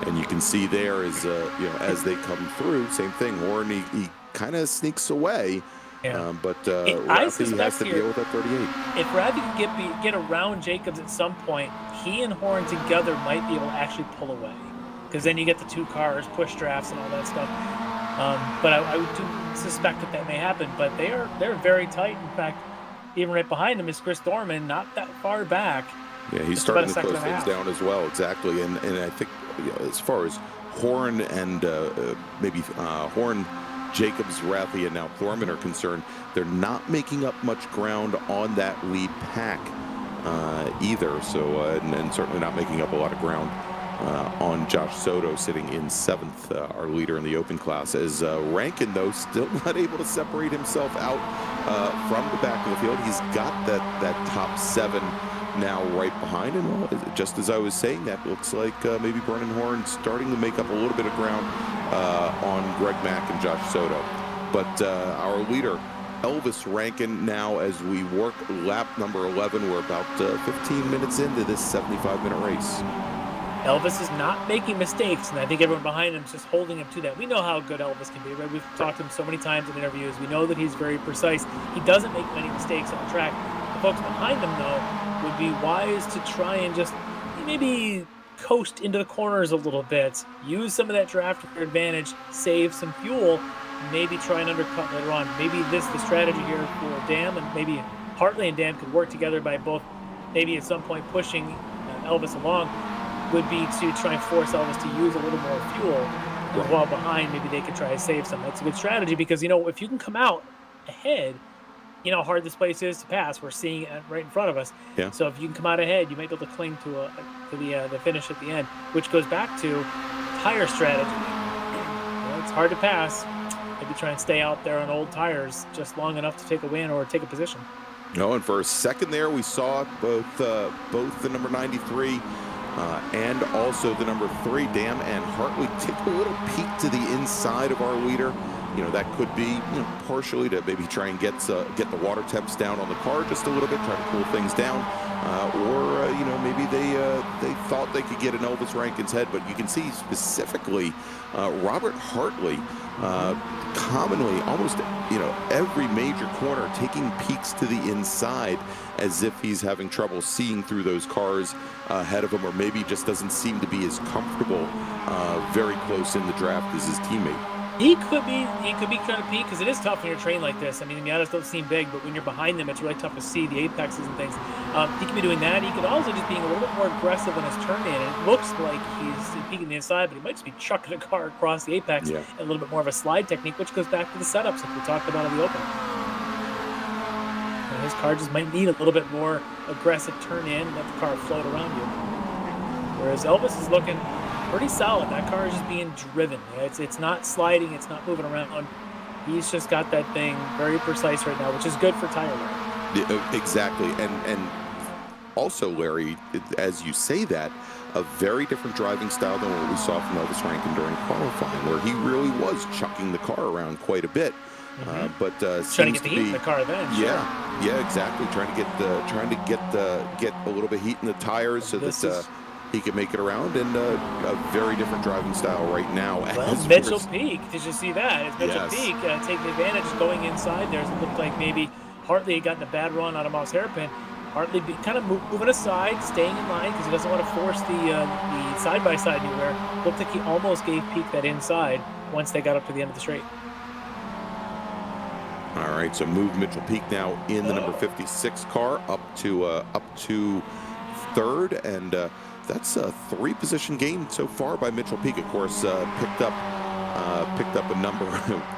And you can see there is, as they come through, same thing. Horn, he kind of sneaks away. Yeah. But Rathie has to deal with that 38. If Rathie can get around Jacobs at some point, he and Horn together might be able to actually pull away, because then you get the 2 cars, push drafts, and all that stuff. But I would suspect that may happen. But they're very tight. In fact, even right behind them is Chris Dorman, not that far back. Yeah, he's starting to close things down as well. Exactly, and I think as far as Horn and maybe Horn Jacobs, Rathie, and now Thorman are concerned, they're not making up much ground on that lead pack either. So, and certainly not making up a lot of ground on Josh Soto sitting in 7th, our leader in the open class. As Rankin, though, still not able to separate himself out from the back of the field. He's got that top 7 now right behind him. Just as I was saying, that looks like maybe Brennan Horn starting to make up a little bit of ground on Greg Mack and Josh Soto. But our leader, Elvis Rankin, now as we work lap number 11, we're about 15 minutes into this 75-minute race. Elvis is not making mistakes, and I think everyone behind him is just holding him to that. We know how good Elvis can be, right? We've talked to him so many times in interviews. We know that he's very precise. He doesn't make many mistakes on the track. The folks behind him, though, would be wise to try and just maybe coast into the corners a little bit, use some of that draft to their advantage, save some fuel, maybe try and undercut later on. Maybe the strategy here for Dam, and maybe Hartley and Dam could work together by both maybe at some point pushing Elvis along, would be to try and force Elvis to use a little more fuel. And while behind, maybe they could try to save some. That's a good strategy because, you know, if you can come out ahead, you know how hard this place is to pass. We're seeing it right in front of us. Yeah. So if you can come out ahead, you might be able to cling to the finish at the end, which goes back to tire strategy. You know, it's hard to pass. Maybe try and stay out there on old tires just long enough to take a win or take a position. No, and for a second there, we saw both the number 93 and also the number 3, Dam and Hartley, take a little peek to the inside of our leader. You know, that could be, you know, partially to maybe try and get the water temps down on the car just a little bit, try to cool things down, or you know, maybe they thought they could get an Elvis Rankin's head. But you can see specifically Robert Hartley, commonly almost, you know, every major corner taking peeks to the inside as if he's having trouble seeing through those cars ahead of him, or maybe just doesn't seem to be as comfortable very close in the draft as his teammate. He could be trying to peek because it is tough when you're trained like this. I mean, the Miatas don't seem big, but when you're behind them, it's really tough to see the apexes and things. He could be doing that. He could also just being a little bit more aggressive on his turn in. And it looks like he's peeking the inside, but he might just be chucking a car across the apex, and a little bit more of a slide technique, which goes back to the setups like we talked about in the open. And his car just might need a little bit more aggressive turn in and let the car float around you. Whereas Elvis is looking pretty solid. That car is just being driven. It's not sliding. It's not moving around. He's just got that thing very precise right now, which is good for tire wear. Yeah, exactly. And also, Larry, as you say that, a very different driving style than what we saw from Elvis Rankin during qualifying, where he really was chucking the car around quite a bit. But trying to get the heat in the car then. Yeah, exactly. Trying to get a little bit of heat in the tires so that he can make it around, and a very different driving style right now. Well, Mitchell Peak, did you see that? It's Mitchell Peak taking advantage, going inside there. It looked like maybe Hartley had gotten a bad run out of Moss Hairpin. Hartley kind of moving aside, staying in line because he doesn't want to force the side-by-side anywhere. Looked like he almost gave Peak that inside once they got up to the end of the straight. All right, so move Mitchell Peak now in the number 56 car up to third, and that's a 3-position gain so far by Mitchell Peak. Of course, picked up a number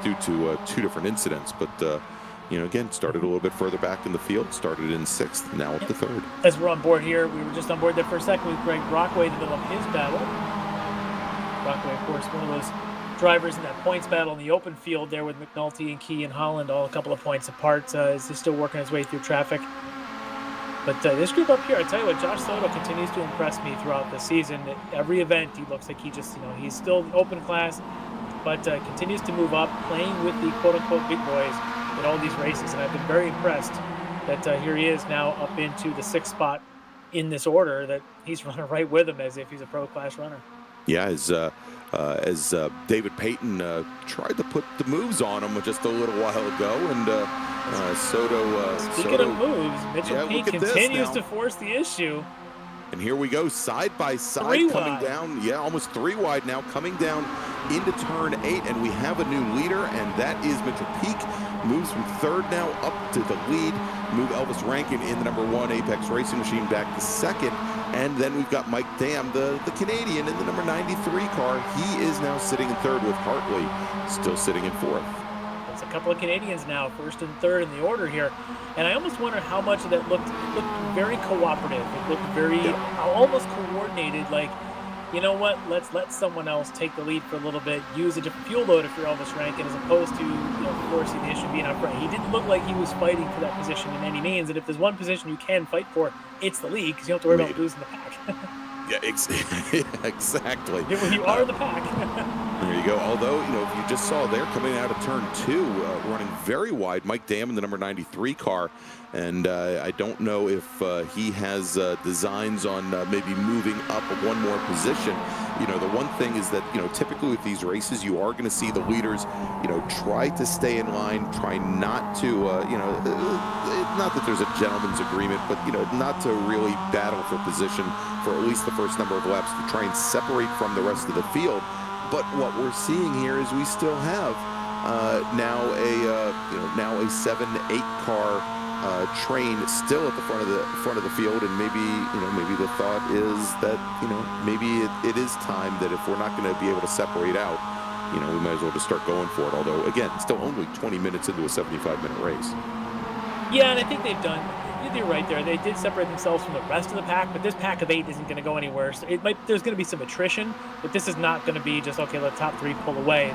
due to 2 different incidents, but you know, again, started a little bit further back in the field, started in 6th, now up to 3rd. As we're on board here, we were just on board there for a second with Greg Brockway in the middle of his battle. Brockway, of course, one of those drivers in that points battle in the open field there with McNulty and Key and Holland, all a couple of points apart, as he's still working his way through traffic. But this group up here, I tell you what, Josh Soto continues to impress me throughout the season. At every event, he looks like he just, you know, he's still in open class, but continues to move up, playing with the quote-unquote big boys in all these races. And I've been very impressed that here he is now up into the 6th spot in this order, that he's running right with him as if he's a pro-class runner. Yeah, as David Payton tried to put the moves on him just a little while ago, and Soto... Speaking of moves, Mitchell Peak continues to force the issue. And here we go, side by side, coming down, almost 3 wide now, coming down into turn 8, and we have a new leader, and that is Mitchell Peak. Moves from 3rd now up to the lead. Move Elvis Rankin in the number 1 Apex Racing Machine back to 2nd. And then we've got Mike Dam, the Canadian, in the number 93 car. He is now sitting in 3rd with Hartley still sitting in 4th. a couple of Canadians now, first and third in the order here. And I almost wonder how much of that looked very cooperative. It looked very almost coordinated, like, you know what, let's let someone else take the lead for a little bit, use a different fuel load if you're Elvis Rankin, as opposed to, forcing the issue being up front. He didn't look like he was fighting for that position in any means, and if there's one position you can fight for, it's the lead, because you don't have to worry about losing the pack. Yeah, exactly. You are the pack. There you go. Although, if you just saw there coming out of turn 2, running very wide, Mike Dam in the number 93 car. And I don't know if he has designs on maybe moving up one more position. The one thing is that, typically with these races, you are going to see the leaders, try to stay in line, try not to, not that there's a gentleman's agreement, but, not to really battle for position for at least the first number of laps to try and separate from the rest of the field. But what we're seeing here is we still have now a 7-8 car train still at the front of the field, and maybe the thought is that maybe it is time that if we're not going to be able to separate out, we might as well just start going for it. Although again, still only 20 minutes into a 75-minute race. Yeah, and I think they've done. You're right there. They did separate themselves from the rest of the pack, but this pack of 8 isn't going to go anywhere. So there's going to be some attrition, but this is not going to be just okay. Let the top 3 pull away.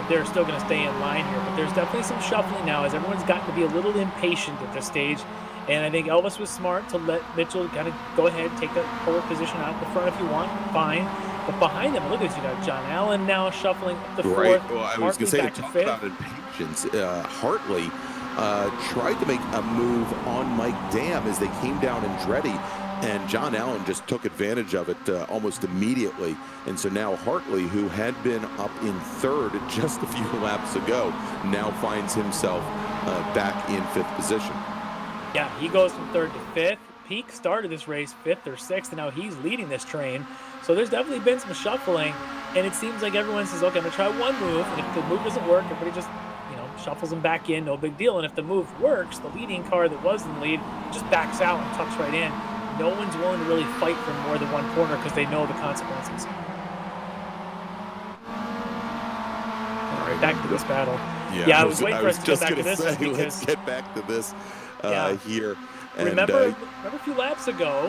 They're still going to stay in line here, but there's definitely some shuffling now as everyone's gotten to be a little impatient at this stage. And I think Elvis was smart to let Mitchell kind of go ahead, take that pole position out in the front if you want, fine. But behind them, look at you got John Allen now shuffling up the 4th. Right. Well, I was going to say, to talk 5th. about impatience, Hartley tried to make a move on Mike Dam as they came down Andretti, and John Allen just took advantage of it almost immediately. And so now Hartley, who had been up in 3rd just a few laps ago, now finds himself back in 5th position. Yeah, he goes from 3rd to 5th. Peak started this race 5th or 6th, and now he's leading this train. So there's definitely been some shuffling, and it seems like everyone says, okay, I'm going to try one move, and if the move doesn't work, everybody just shuffles them back in, no big deal. And if the move works, the leading car that was in the lead just backs out and tucks right in. No one's willing to really fight for more than one corner because they know the consequences. All right, back to this battle. Yeah, I was waiting for us to get back to this because let's get back to this here. And, remember a few laps ago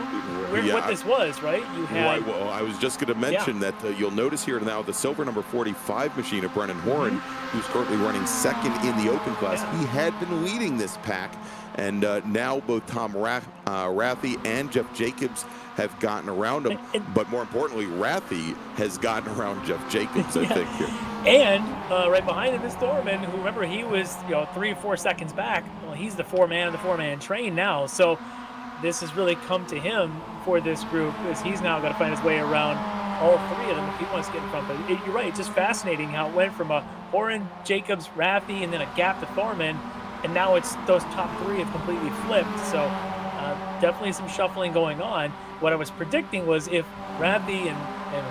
what this was, right? You had. Right, well, I was just going to mention that you'll notice here now the silver number 45 machine of Brennan Horan, who's currently running 2nd in the open class. He had been leading this pack, and now both Tom Rathie and Jeff Jacobs have gotten around him. But more importantly, Rathie has gotten around Jeff Jacobs, I think, here. And right behind him is Thorman, who, remember, he was 3 or 4 seconds back. Well, he's the four-man train now. So this has really come to him for this group, as he's now got to find his way around all 3 of them if he wants to get in front. But you're right, it's just fascinating how it went from a Horan, Jacobs, Rathie, and then a gap to Thorman, and now it's those top 3 have completely flipped. So definitely some shuffling going on. What I was predicting was if Rathie and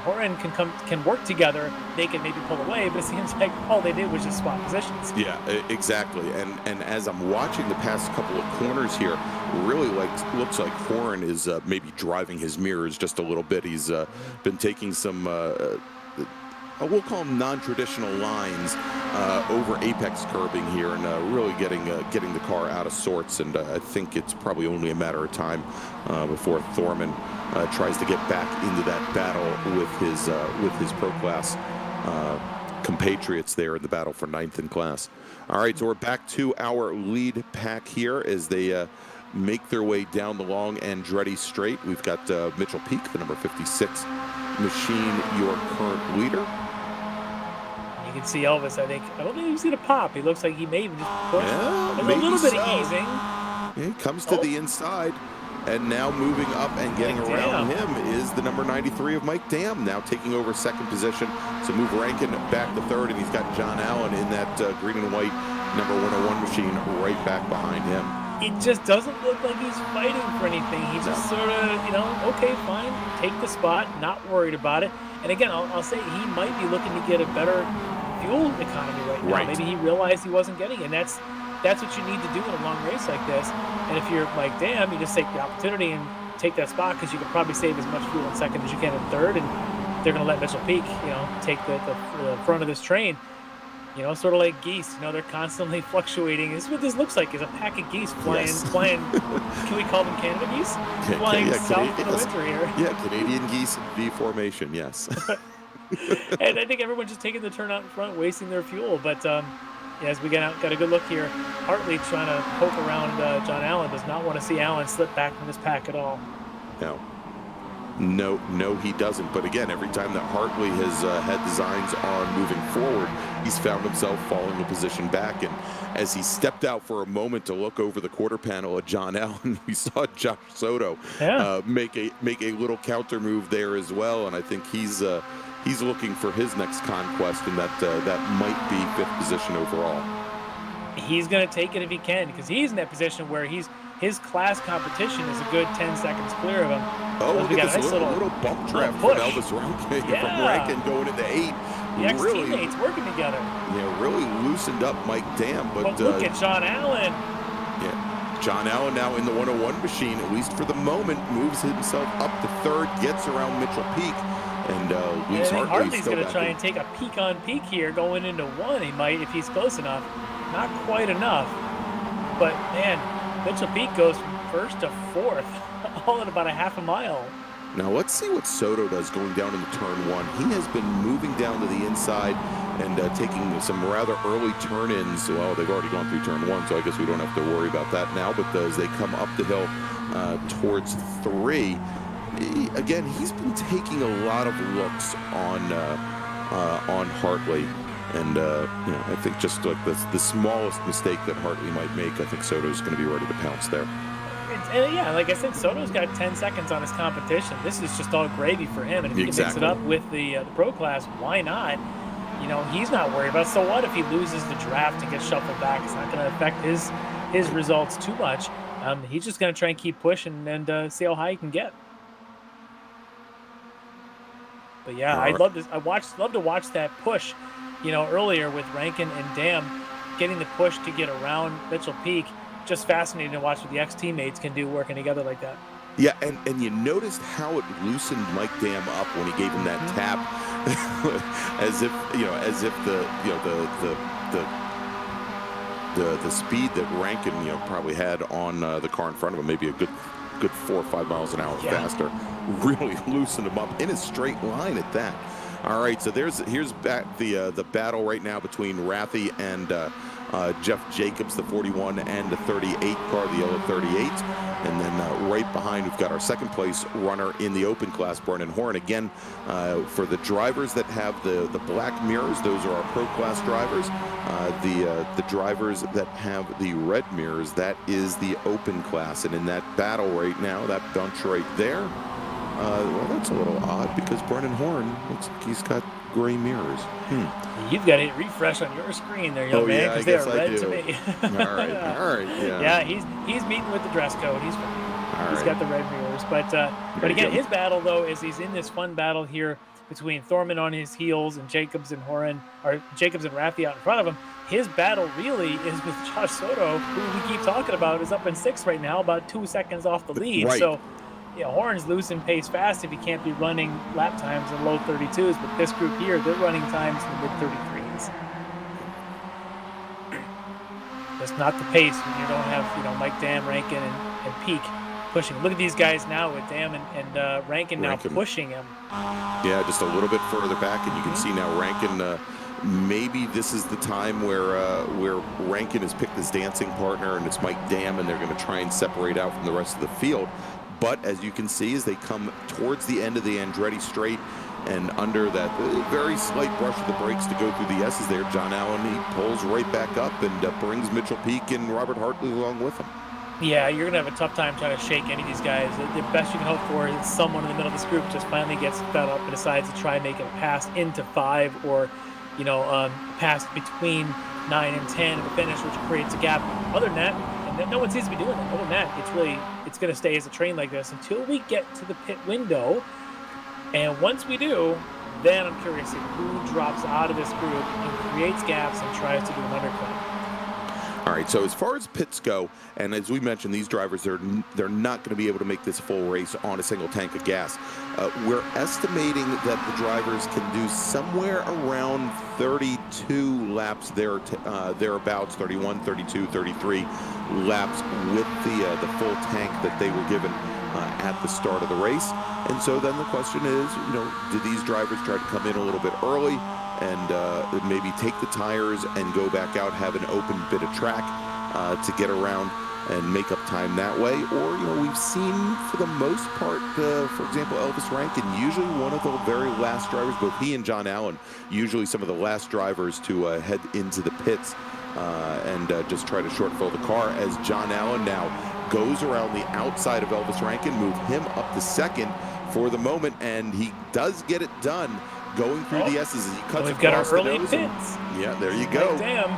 Horan can work together, they can maybe pull away, but it seems like all they did was just swap positions. Yeah, exactly. And as I'm watching the past couple of corners here, really looks like Horan is maybe driving his mirrors just a little bit. He's been taking some we'll call them non-traditional lines over apex curbing here, and really getting the car out of sorts. And I think it's probably only a matter of time before Thorman tries to get back into that battle with his pro class compatriots there in the battle for 9th in class. All right, so we're back to our lead pack here as they make their way down the long Andretti straight. We've got Mitchell Peak, the number 56 machine, your current leader. You can see Elvis, I don't think you see the pop. He looks like he may have just pushed. Yeah, There's a little bit of easing. He comes to the inside, and now moving up and getting around him is the number 93 of Mike Dam, now taking over 2nd position. So move Rankin back to 3rd, and he's got John Allen in that green and white number 101 machine right back behind him. It just doesn't look like he's fighting for anything. He's just sort of, okay, fine, take the spot, not worried about it. And again, I'll say he might be looking to get a better fuel economy right now. Maybe he realized he wasn't getting it. And that's what you need to do in a long race like this. And if you're Mike Dam, you just take the opportunity and take that spot, because you can probably save as much fuel in 2nd as you can in 3rd. And they're going to let Mitchell Peak, take the front of this train. You know, sort of like geese. You know, they're constantly fluctuating. This is what this looks like: is a pack of geese flying. Can we call them Canada geese? Flying south in the winter here. Yeah, Canadian geese in V formation. Yes. And I think everyone's just taking the turn out in front, wasting their fuel. But as we got a good look here, Hartley trying to poke around John Allen. Does not want to see Allen slip back from this pack at all. No, he doesn't. But again, every time that Hartley has had designs on moving forward, he's found himself falling a position back. And as he stepped out for a moment to look over the quarter panel at John Allen, we saw Josh Soto make a little counter move there as well. And I think he's looking for his next conquest, and that might be 5th position overall. He's going to take it if he can, because he's in that position where his class competition is a good 10 seconds clear of him. Oh, look at this little bump draft from Elvis Rankin, from Rankin going into 8. The ex-teammates working together. Yeah, really loosened up Mike Dam. But look at John Allen. Yeah, John Allen now in the 101 machine, at least for the moment, moves himself up to 3rd, gets around Mitchell Peak. And Hartley's going to try and take a peek on peak here going into 1. He might if he's close enough. Not quite enough. But, man, Mitchell Peak goes from 1st to 4th, all in about a half a mile. Now let's see what Soto does going down into turn 1. He has been moving down to the inside and taking some rather early turn-ins. Well, they've already gone through turn 1, so I guess we don't have to worry about that now. But as they come up the hill towards 3, again, he's been taking a lot of looks on Hartley. And, I think just like the smallest mistake that Hartley might make, I think Soto's going to be ready to pounce there. Yeah, like I said, Soto's got 10 seconds on his competition. This is just all gravy for him. And if he can mix it up with the pro class, why not? You know, he's not worried about it. So what if he loses the draft and gets shuffled back? It's not going to affect his results too much. He's just going to try and keep pushing and see how high he can get. But yeah, I'd love to watch that push. You know, earlier with Rankin and Dam getting the push to get around Mitchell Peak. Just fascinating to watch what the ex-teammates can do working together like that. Yeah, and you noticed how it loosened Mike Dam up when he gave him that tap, as if the speed that Rankin probably had on the car in front of him, maybe a good 4 or 5 miles an hour faster, really loosened him up in a straight line at that. All right, so here's back the battle right now between Rathi and Jeff Jacobs, the 41 and the 38 car, the yellow 38. And then right behind, we've got our 2nd place runner in the open class, Brennan Horn. Again, for the drivers that have the black mirrors, those are our pro class drivers. The drivers that have the red mirrors, that is the open class. And in that battle right now, that bunch right there, well, that's a little odd because Brennan Horn looks like he's got gray mirrors. You've got to hit refresh on your screen there, young man, because they're red to me. All right, yeah. Yeah, he's meeting with the dress code. He's got the red mirrors. But again, his battle, though, is he's in this fun battle here between Thorman on his heels and Jacobs and Rathi out in front of him. His battle really is with Josh Soto, who we keep talking about, is up in 6th right now, about 2 seconds off the lead. Right. So, Horn's losing pace fast if he can't be running lap times in low 32s. But this group here, they're running times in the mid 33s. That's not the pace when you don't have, Mike Dam, Rankin, and Peak pushing. Look at these guys now with Dam and Rankin now pushing him. Yeah, just a little bit further back, and you can see now Rankin. Maybe this is the time where Rankin has picked his dancing partner, and it's Mike Dam, and they're going to try and separate out from the rest of the field. But as you can see, as they come towards the end of the Andretti straight and under that very slight brush of the brakes to go through the S's there, John Allen, he pulls right back up and brings Mitchell Peak and Robert Hartley along with him. Yeah, you're going to have a tough time trying to shake any of these guys. The best you can hope for is someone in the middle of this group just finally gets fed up and decides to try and make a pass into 5 or, pass between 9 and 10 at the finish, which creates a gap. Other than that, no one seems to be doing that. Other than that, it's going to stay as a train like this until we get to the pit window. And once we do, then I'm curious who drops out of this group and creates gaps and tries to do an undercut. All right, so as far as pits go, and as we mentioned, these drivers, they're not going to be able to make this full race on a single tank of gas. We're estimating that the drivers can do somewhere around 32 laps thereabouts, 31, 32, 33 laps with the full tank that they were given at the start of the race. And so then the question is, do these drivers try to come in a little bit early and maybe take the tires and go back out, have an open bit of track to get around and make up time that way? Or, we've seen for the most part, for example, Elvis Rankin, usually one of the very last drivers, both he and John Allen, usually some of the last drivers to head into the pits and just try to shortfill the car, as John Allen now goes around the outside of Elvis Rankin, move him up to second for the moment, and he does get it done. Going through the S's, he cuts we've got our across the early nose. pits. Yeah, there you go. Damn.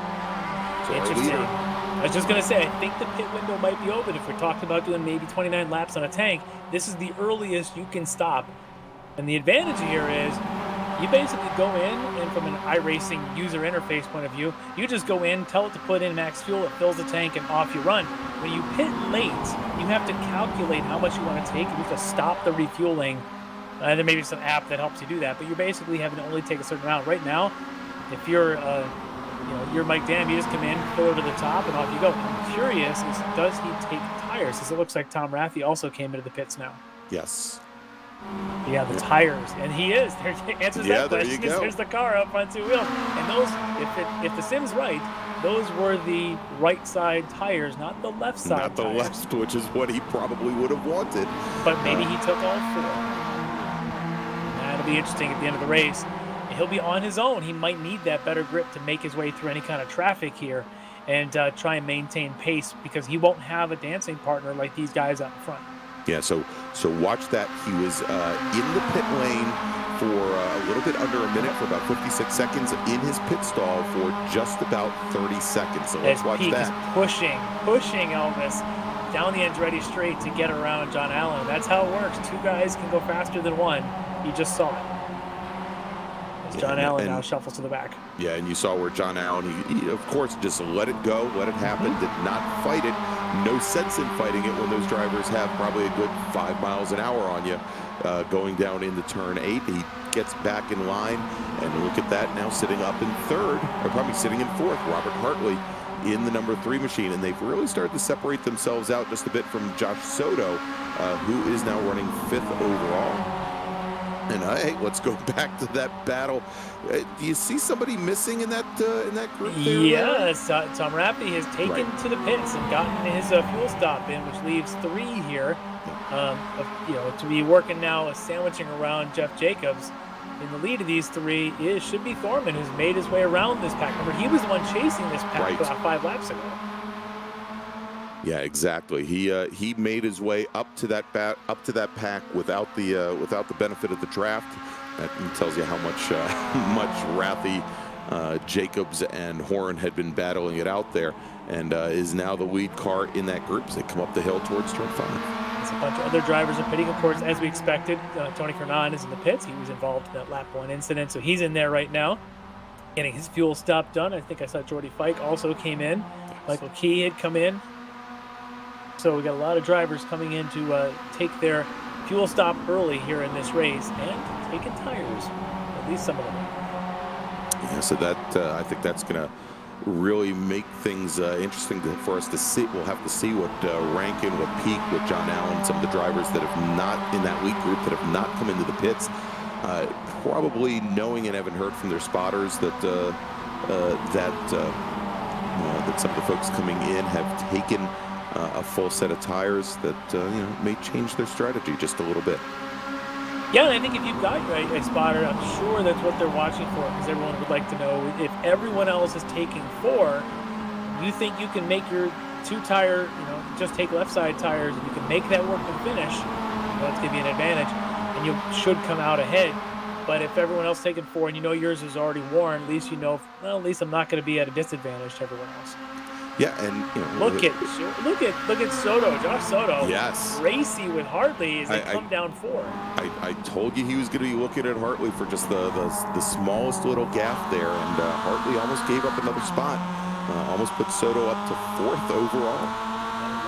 So our Interesting. leader. I was just going to say, I think the pit window might be open. If we're talking about doing maybe 29 laps on a tank, this is the earliest you can stop. And the advantage here is you basically go in, and from an iRacing user interface point of view, you just go in, tell it to put in max fuel, it fills the tank, and off you run. When you pit late, you have to calculate how much you want to take. You have to stop the refueling. There may be some app that helps you do that, but you're basically having to only take a certain amount. Right now, if you're you're Mike Dam, you just come in, fill it to the top, and off you go. I'm curious, does he take tires? Because it looks like Tom Raffy also came into the pits now. Yes. Yeah, the tires, and he is. There answers that question. There's the car up on two wheels, and those, if the sim's right, those were the right side tires, not the left side. Not the tires. left, which is what he probably would have wanted. But maybe he took all four. That'll be interesting at the end of the race. He'll be on his own. He might need that better grip to make his way through any kind of traffic here and try and maintain pace, because he won't have a dancing partner like these guys out front. Yeah, so watch that. He was in the pit lane for a little bit under a minute, for about 56 seconds, in his pit stall for just about 30 seconds. So let's watch that. Pushing Elvis down the Andretti straight to get around John Allen. That's how it works. Two guys can go faster than one. You just saw it. As John Allen now shuffles to the back. Yeah, and you saw where John Allen, he of course just let it go, let it happen, did not fight it. No sense in fighting it when those drivers have probably a good 5 miles an hour on you going down into turn 8. He gets back in line, and look at that, now sitting up in third, or probably sitting in fourth, Robert Hartley in the number 3 machine. And they've really started to separate themselves out just a bit from Josh Soto, who is now running 5th overall. And hey, let's go back to that battle. Do you see somebody missing in that group there? Yes, Tom Raffy has taken to the pits and gotten his fuel stop in, which leaves 3 here. To be working now, sandwiching around Jeff Jacobs. In the lead of these 3 should be Thorman, who's made his way around this pack. Remember, he was the one chasing this pack about 5 laps ago. Yeah, exactly. He made his way up to that pack without the benefit of the draft. That tells you how much Raffy, Jacobs, and Horn had been battling it out there, and is now the lead car in that group as they come up the hill towards turn 5. There's a bunch of other drivers are pitting, of course, as we expected. Tony Kernan is in the pits. He was involved in that lap 1 incident, so he's in there right now, getting his fuel stop done. I think I saw Jordy Fike also came in. Michael Key had come in. So we got a lot of drivers coming in to take their fuel stop early here in this race, and taking tires, at least some of them. Yeah, so that I think that's going to really make things interesting for us to see. We'll have to see what Rankin, what Peak, what John Allen, some of the drivers that have not in that lead group that have not come into the pits, probably knowing and having heard from their spotters that some of the folks coming in have taken a full set of tires that may change their strategy just a little bit. Yeah, and I think if you've got a spotter, I'm sure that's what they're watching for, because everyone would like to know if everyone else is taking 4, you think you can make your 2-tire, just take left side tires, and you can make that work and finish. That's going to be an advantage, and you should come out ahead. But if everyone else is taking 4 and yours is already worn, at least at least I'm not going to be at a disadvantage to everyone else. Yeah, and look at Soto, Josh Soto. Yes, racy with Hartley as they come down 4. I told you he was going to be looking at Hartley for just the smallest little gap there, and Hartley almost gave up another spot. Almost put Soto up to 4th overall.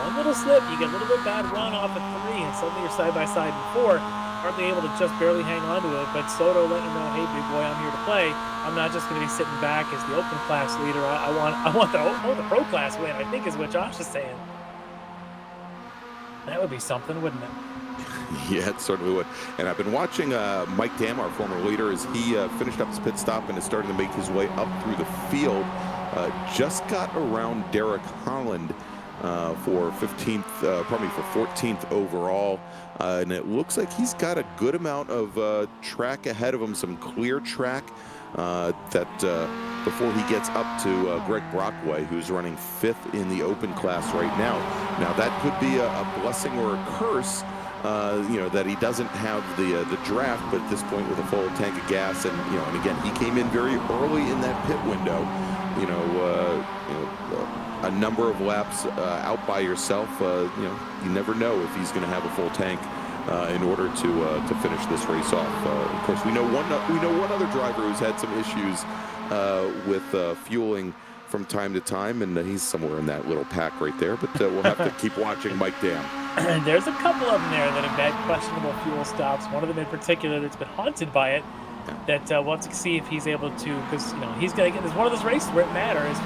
One little slip, you get a little bit bad run off at 3, and suddenly you're side by side in 4. Hardly able to just barely hang on to it, but Soto letting him know, hey, big boy, I'm here to play. I'm not just going to be sitting back as the open class leader. I want the pro class win, I think is what Josh is saying. That would be something, wouldn't it? Yeah, it certainly would. And I've been watching Mike Dam, our former leader, as he finished up his pit stop and is starting to make his way up through the field. Just got around Derek Holland for 15th, probably for 14th overall. And it looks like he's got a good amount of track ahead of him, some clear track before he gets up to Greg Brockway, who's running 5th in the open class right now. Now that could be a blessing or a curse, you know, that he doesn't have the draft, but at this point with a full tank of gas, and you know, and again, he came in very early in that pit window. You know, a number of laps out by yourself. You know, you never know if he's going to have a full tank in order to finish this race off. Of course, we know one other driver who's had some issues with fueling from time to time, and he's somewhere in that little pack right there. But we'll have to keep watching Mike Dam. There's a couple of them there that have had questionable fuel stops. One of them in particular that's been haunted by it. That we'll have to see if he's able to, because you know he's got to get. There's one of those races where it matters.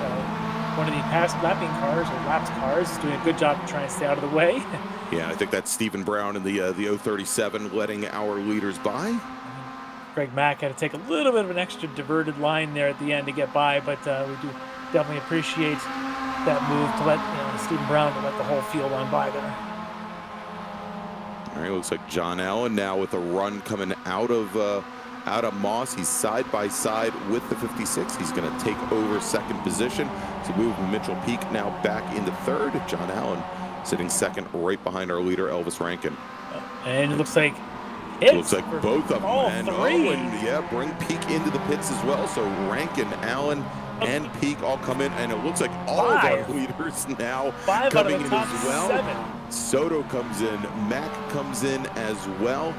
One of the past lapping cars or laps cars is doing a good job of trying to stay out of the way. Yeah, I think that's Stephen Brown in the 037 letting our leaders by. Greg Mack had to take a little bit of an extra diverted line there at the end to get by, but we do definitely appreciate that move to let Stephen Brown to let the whole field on by there. All right, looks like John Allen now with a run coming out of Moss. He's side by side with the 56. He's going to take over 2nd position to move Mitchell Peak now back into 3rd. John Allen sitting 2nd right behind our leader Elvis Rankin. And it looks like both of them. All and, three. And yeah, bring Peak into the pits as well. So Rankin, Allen, and Peak all come in, and it looks like all of our leaders now coming in as well. 7. Soto comes in, Mack comes in as well.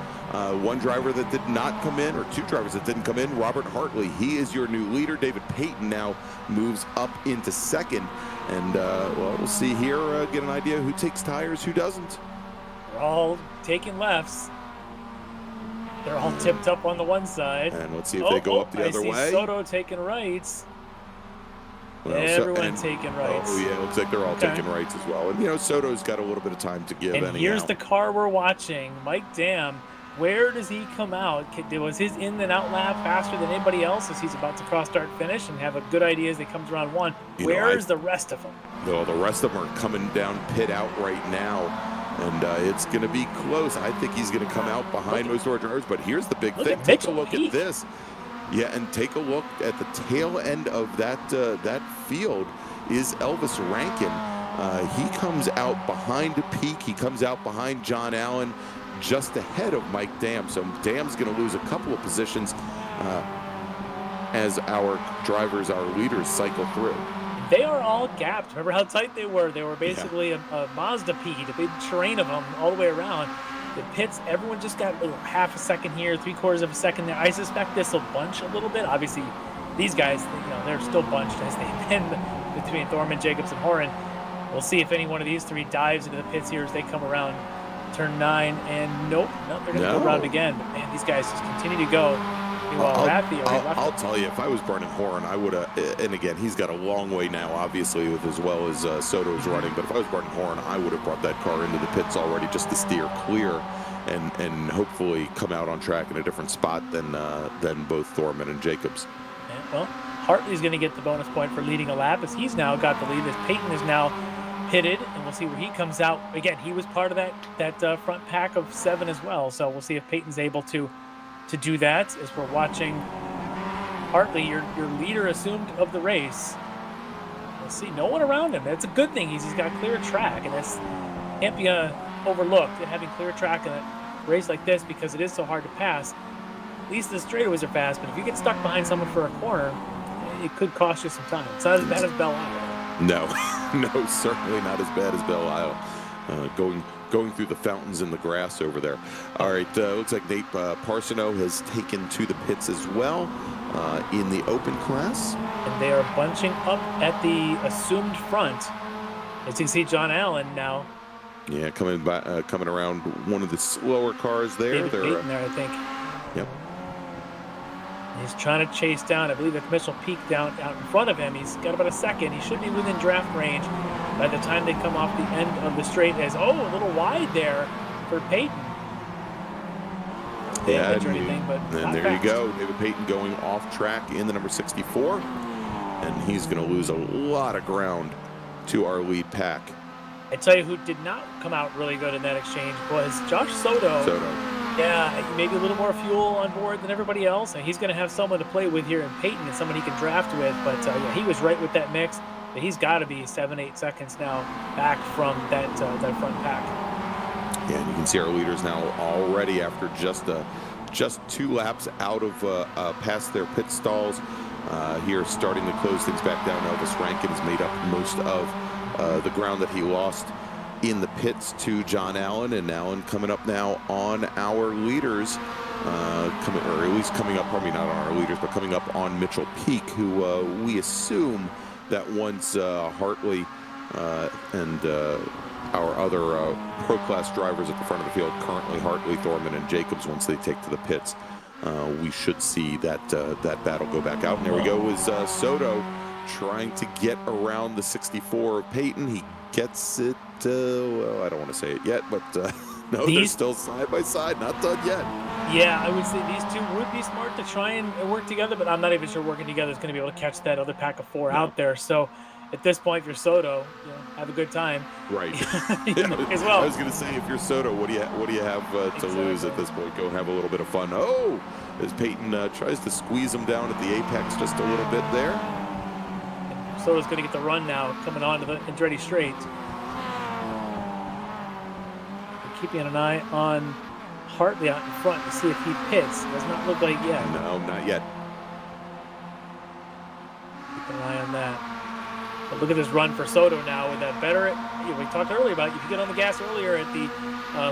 One driver that did not come in, or 2 drivers that didn't come in, Robert Hartley. He is your new leader. David Payton now moves up into 2nd. And, well, we'll see here, get an idea who takes tires, who doesn't. They're all taking lefts. They're all tipped up on the one side. And let's see if they go up the other way. I see Soto taking rights. Well, Everyone taking rights. Oh, yeah, it looks like they're all taking rights as well. And, you know, Soto's got a little bit of time to give anyhow. Here's the car we're watching. Mike Dam. Where does he come out? Was his in and out lap faster than anybody else as he's about to cross start finish and have a good idea as they come to round 1? Where's the rest of them? No, the rest of them are coming down pit out right now. And it's going to be close. I think he's going to come out behind most of our drivers. But here's the big thing. Take a look at this. Yeah, and take a look at the tail end of that field is Elvis Rankin. He comes out behind Peak. He comes out behind John Allen, just ahead of Mike Dam. So Dam's going to lose a couple of positions as our drivers, our leaders, cycle through. They are all gapped. Remember how tight they were? They were basically a Mazda P, a big train of them all the way around. The pits, everyone just got half a second here, 3/4 of a second there. I suspect this will bunch a little bit. Obviously, these guys, they're still bunched as they've been between Thorman, Jacobs, and Horan. We'll see if any one of these 3 dives into the pits here as they come around turn 9. And nope, they're going to go around again. But man, these guys just continue to go. I'll tell you, if I was Brennan Horan, I would have, and again, he's got a long way now, obviously, with as well as Soto's running, but if I was Brennan Horan, I would have brought that car into the pits already just to steer clear and hopefully come out on track in a different spot than both Thorman and Jacobs. Yeah, well, Hartley's going to get the bonus point for leading a lap as he's now got the lead, as Payton is now pitted, and we'll see where he comes out. Again, he was part of that front pack of 7 as well, so we'll see if Payton's able to do that as we're watching Hartley, your leader assumed of the race. We'll see, no one around him. That's a good thing. He's got clear track, and that's can't be overlooked, having clear track in a race like this because it is so hard to pass. At least the straightaways are fast, but if you get stuck behind someone for a corner, it could cost you some time. It's not as bad as Belle Isle. No, no, certainly not as bad as Belle Isle. Going going through the fountains in the grass over there. All right, looks like Nate Parsono has taken to the pits as well in the open class. And they are bunching up at the assumed front. As you can see, John Allen now. Yeah, coming around one of the slower cars there. David Payton there, I think. Yep. He's trying to chase down. I believe the Mitchell Peak down out in front of him. He's got about a second. He should be within draft range by the time they come off the end of the straight. As a little wide there for Payton. Yeah, or anything, but and there you go. David Payton going off track in the number 64, and he's going to lose a lot of ground to our lead pack. I tell you who did not come out really good in that exchange was Josh Soto. Yeah, maybe a little more fuel on board than everybody else, and he's going to have someone to play with here in Payton and someone he can draft with. But yeah, he was right with that mix. But he's got to be 7-8 seconds now back from that front pack. Yeah, and you can see our leaders now already after just 2 laps out of past their pit stalls. Here, starting to close things back down. Elvis Rankin has made up most of the ground that he lost in the pits to John Allen, and Allen coming up now on our leaders, or at least coming up, probably not on our leaders, but coming up on Mitchell Peak, who we assume that once Hartley and our other pro class drivers at the front of the field, currently Hartley, Thorman, and Jacobs, once they take to the pits, we should see that battle go back out. And there we go with Soto trying to get around the 64 of Payton. He gets it, well, I don't want to say it yet, but no, they're still side by side, not done yet. Yeah, I would say these two would be smart to try and work together, but I'm not even sure working together is going to be able to catch that other pack of 4 out there. So at this point, if you're Soto, have a good time. Right. As well. I was going to say, if you're Soto, what do you have to lose at this point? Go have a little bit of fun. Oh, as Payton tries to squeeze him down at the apex just a little bit there. Soto's going to get the run now, coming on to the Andretti straight. Keeping an eye on Hartley out in front to see if he pits. Does not look like yet. No, not yet. Keep an eye on that. But look at this run for Soto now with that better. We talked earlier about if you get on the gas earlier at the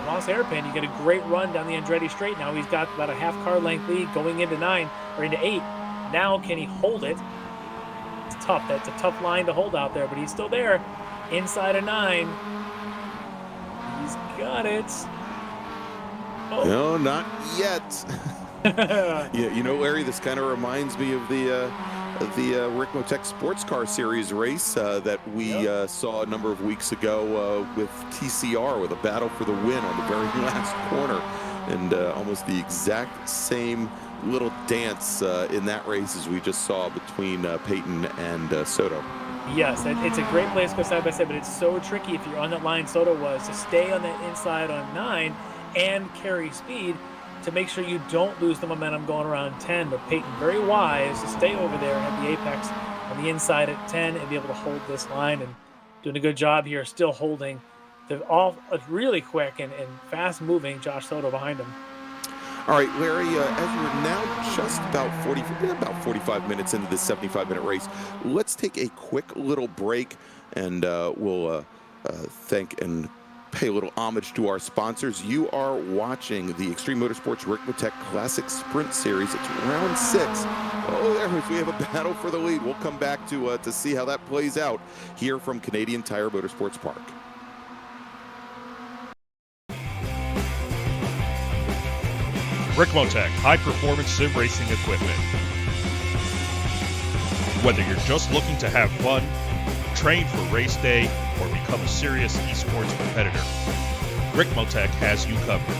Lost Hairpin, you get a great run down the Andretti straight. Now he's got about a half car length lead going into 9 or into 8. Now can he hold it? It's tough. That's a tough line to hold out there, but he's still there inside of 9. He's got it. Oh. No, not yet. Yeah, you know, Larry, this kind of reminds me of the Ricmotech Sports Car Series race that we saw a number of weeks ago with TCR, with a battle for the win on the very last corner, and almost the exact same little dance in that race as we just saw between Payton and Soto. Yes, it's a great place to go side by side, but it's so tricky if you're on that line Soto was to stay on that inside on 9 and carry speed to make sure you don't lose the momentum going around 10. But Payton, very wise to stay over there at the apex on the inside at 10 and be able to hold this line, and doing a good job here, still holding the really quick and fast moving Josh Soto behind him. All right, Larry, as we're now just about 45 minutes into this 75-minute race, let's take a quick little break, and we'll thank and pay a little homage to our sponsors. You are watching the Extreme Motorsports Ricmotech Classic Sprint Series. It's round 6. Oh, there we have a battle for the lead. We'll come back to see how that plays out here from Canadian Tire Motorsports Park. Ricmotech high-performance sim racing equipment. Whether you're just looking to have fun, train for race day, or become a serious esports competitor, Ricmotech has you covered.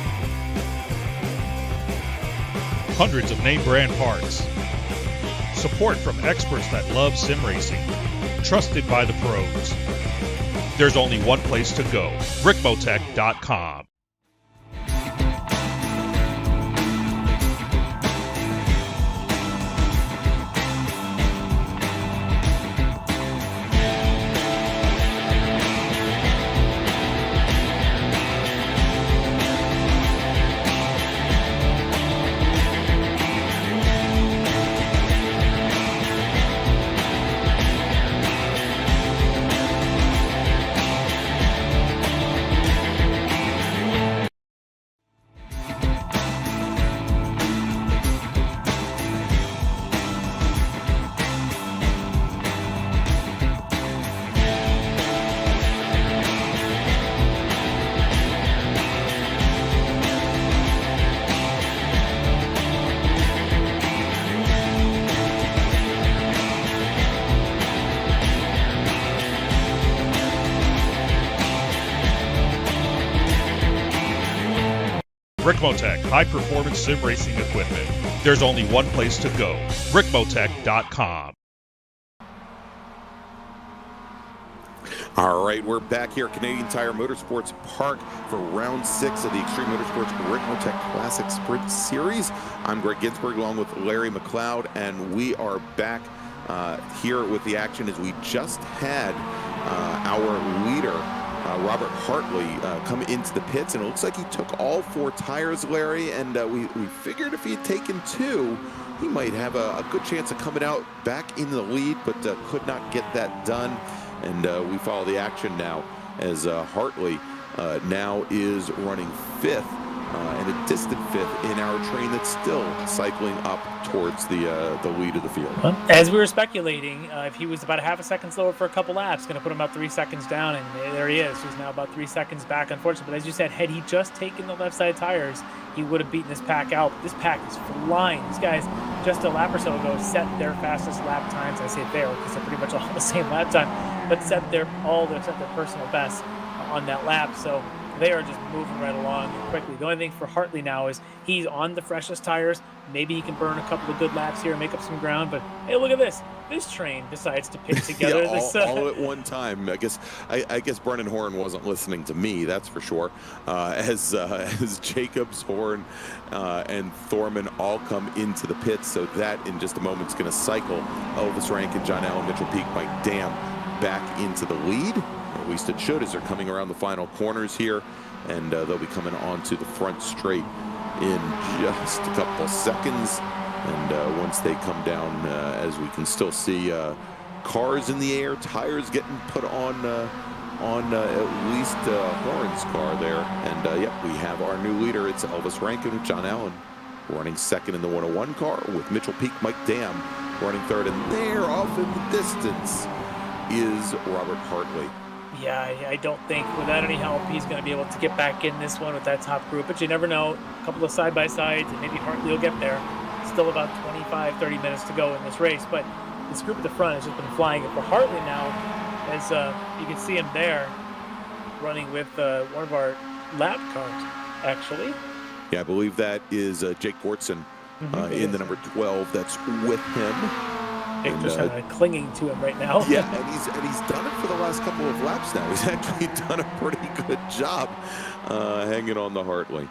Hundreds of name brand parts. Support from experts that love sim racing. Trusted by the pros. There's only one place to go, Ricmotech.com. Ricmotech high-performance sim racing equipment. There's only one place to go, Ricmotech.com. All right, we're back here at Canadian Tire Motorsports Park for round 6 of the Extreme Motorsports Ricmotech Classic Sprint Series. I'm Greg Ginsberg along with Larry McLeod, and we are back here with the action as we just had our leader, Robert Hartley, come into the pits, and it looks like he took all 4 tires, Larry, and we figured if he had taken 2, he might have a good chance of coming out back in the lead, but could not get that done. And we follow the action now as Hartley now is running 5th and a distant 5th in our train that's still cycling up towards the lead of the field. As we were speculating, if he was about a half a second slower for a couple laps, going to put him about 3 seconds down, and there he is. He's now about 3 seconds back, unfortunately. But as you said, had he just taken the left side tires, he would have beaten this pack out. This pack is flying. These guys, just a lap or so ago, set their fastest lap times. I say there because they're pretty much all the same lap time, but set their personal best on that lap. So they are just moving right along quickly. The only thing for Hartley now is he's on the freshest tires. Maybe he can burn a couple of good laps here and make up some ground. But hey, look at this. This train decides to pit together. Yeah, all at one time. I guess Brennan Horn wasn't listening to me, that's for sure. As Jacobs, Horn, and Thorman all come into the pits. So that in just a moment is going to cycle Elvis Rankin, John Allen, Mitchell Peak, Mike Dam back into the lead. At least it should, as they're coming around the final corners here, and they'll be coming onto the front straight in just a couple seconds. And once they come down, as we can still see cars in the air, tires getting put on at least Horn's car there. And yep, we have our new leader. It's Elvis Rankin with John Allen running 2nd in the 101 car, with Mitchell Peak, Mike Dam running 3rd, and there off in the distance is Robert Hartley. Yeah, I don't think without any help he's going to be able to get back in this one with that top group. But you never know. A couple of side-by-sides, and maybe Hartley will get there. Still about 25, 30 minutes to go in this race. But this group at the front has just been flying it for Hartley now. As you can see him there running with one of our lap cars, actually. Yeah, I believe that is Jake Gortson in the number 12 that's with him. And, just clinging to him right now. Yeah, and he's done it for the last couple of laps now. He's actually done a pretty good job hanging on the Hartley.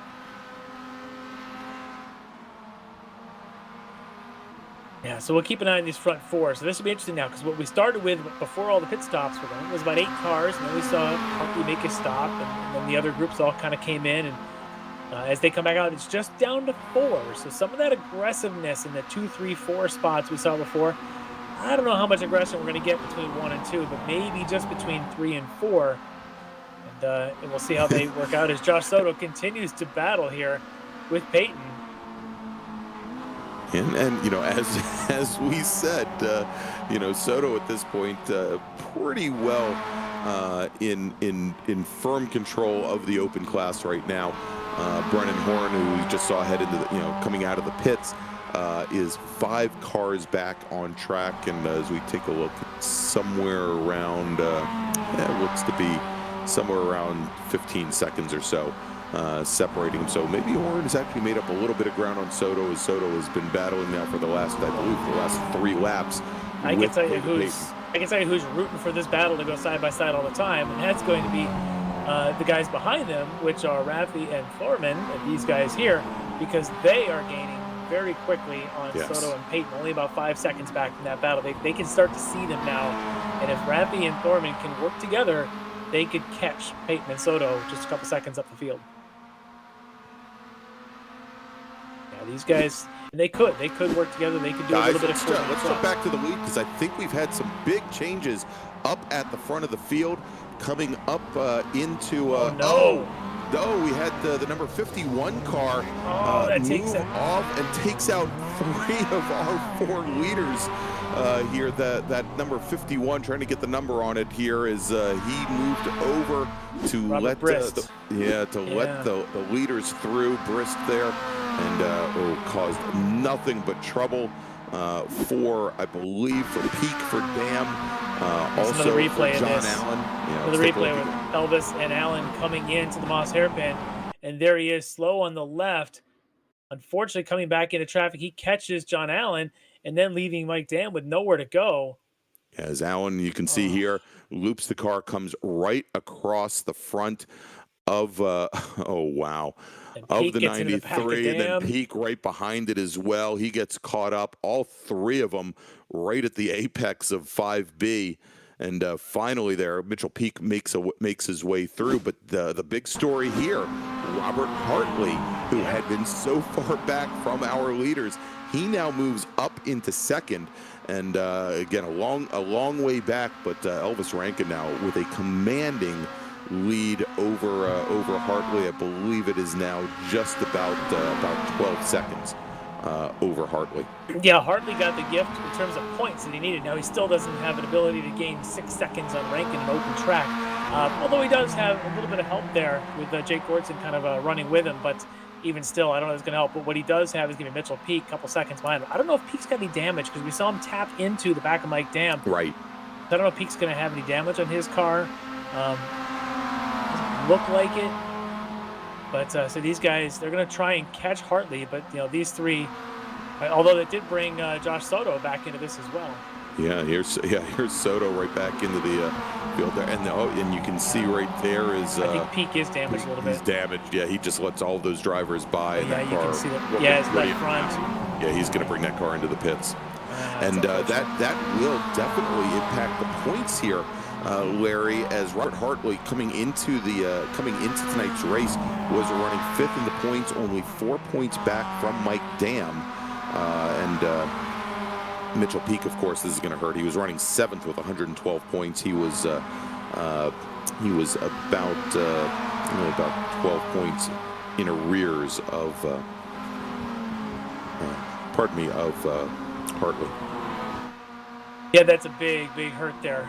Yeah, so we'll keep an eye on these front 4. So this will be interesting now, because what we started with before all the pit stops were done was about 8 cars, and then we saw Hartley make a stop, and then the other groups all kind of came in, and as they come back out, it's just down to 4. So some of that aggressiveness in the 2, 3, 4 spots we saw before, I don't know how much aggression we're going to get between 1 and 2, but maybe just between 3 and 4. And we'll see how they work out as Josh Soto continues to battle here with Peyton. And you know, as we said, you know, Soto at this point pretty well in firm control of the open class right now. Brennan Horn, who we just saw head into the, coming out of the pits, is 5 cars back on track. And as we take a look, somewhere around, it looks to be somewhere around 15 seconds or so separating him. So maybe Horn has actually made up a little bit of ground on Soto, as Soto has been battling now for the last, I believe, the last 3 laps. I can tell you who's rooting for this battle to go side by side all the time, and that's going to be the guys behind them, which are Rafi and Foreman, and these guys here, because they are gaining very quickly on Soto and Peyton, only about 5 seconds back in that battle. They can start to see them now, and if Rafi and Foreman can work together, they could catch Peyton and Soto just a couple seconds up the field. Yeah, these guys, they could work together. They could do a little bit of let's jump back to the lead, because I think we've had some big changes up at the front of the field, coming up into no, we had the number 51 car move off and takes out 3 of our 4 leaders here. That number 51, trying to get the number on it here, is he moved over to let the leaders through. Brist there, and caused nothing but trouble for, I believe, for Peak, for Dam. Also replay for John of this. Allen. The replay with Elvis and Allen coming into the Moss hairpin, and there he is, slow on the left. Unfortunately, coming back into traffic, he catches John Allen, and then leaving Mike Dam with nowhere to go. As Allen, you can see here, loops the car, comes right across the front of, oh, wow, of the 93, and then Peak right behind it as well. He gets caught up, all three of them right at the apex of 5B. And finally there, Mitchell Peak makes his way through. But the big story here, Robert Hartley, who had been so far back from our leaders, he now moves up into second. And again, a long way back, but Elvis Rankin now with a commanding lead over Hartley. I believe it is now just about 12 seconds over Hartley. Yeah, Hartley got the gift in terms of points that he needed. Now he still doesn't have an ability to gain 6 seconds on Rankin in open track, although he does have a little bit of help there with Jake Gordson kind of running with him. But even still, I don't know if it's going to help. But what he does have is going to be Mitchell Peak a couple seconds behind him. I don't know if Peak's got any damage because we saw him tap into the back of Mike Dam. Right. I don't know if Peak's going to have any damage on his car. Doesn't look like it. But so these guys, they're going to try and catch Hartley. But, you know, these three, although it did bring Josh Soto back into this as well. Yeah, here's Soto right back into the field there, and you can see right there is. I think Peak is damaged a little bit. He's damaged. Yeah, he just lets all those drivers by. Yeah, that you car, can see that. Yeah, his left front. Yeah, he's going to bring that car into the pits, and that will definitely impact the points here, Larry. As Robert Hartley coming into tonight's race was running 5th in the points, only 4 points back from Mike Dam, and. Mitchell Peak, of course, this is going to hurt. He was running 7th with 112 points. He was about 12 points in arrears of Hartley. Yeah, that's a big hurt there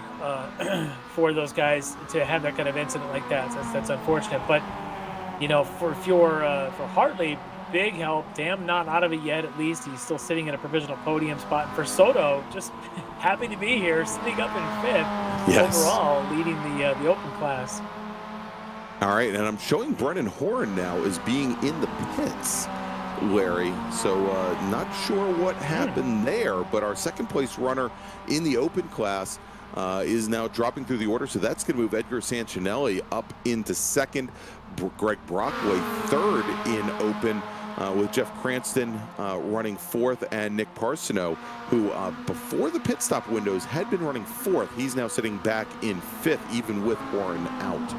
for those guys to have that kind of incident like that. That's unfortunate. But you know, for Hartley, big help. Dam not out of it yet. At least he's still sitting in a provisional podium spot. And for Soto, just happy to be here, sitting up in 5th overall, leading the open class. All right, and I'm showing Brennan Horn now as being in the pits, Larry. So not sure what happened there, but our second place runner in the open class is now dropping through the order. So that's going to move Edgar Sanchinelli up into second. Greg Brockway third in open, with Jeff Cranston running 4th, and Nick Parsono, who before the pit stop windows had been running 4th. He's now sitting back in 5th, even with Horn out.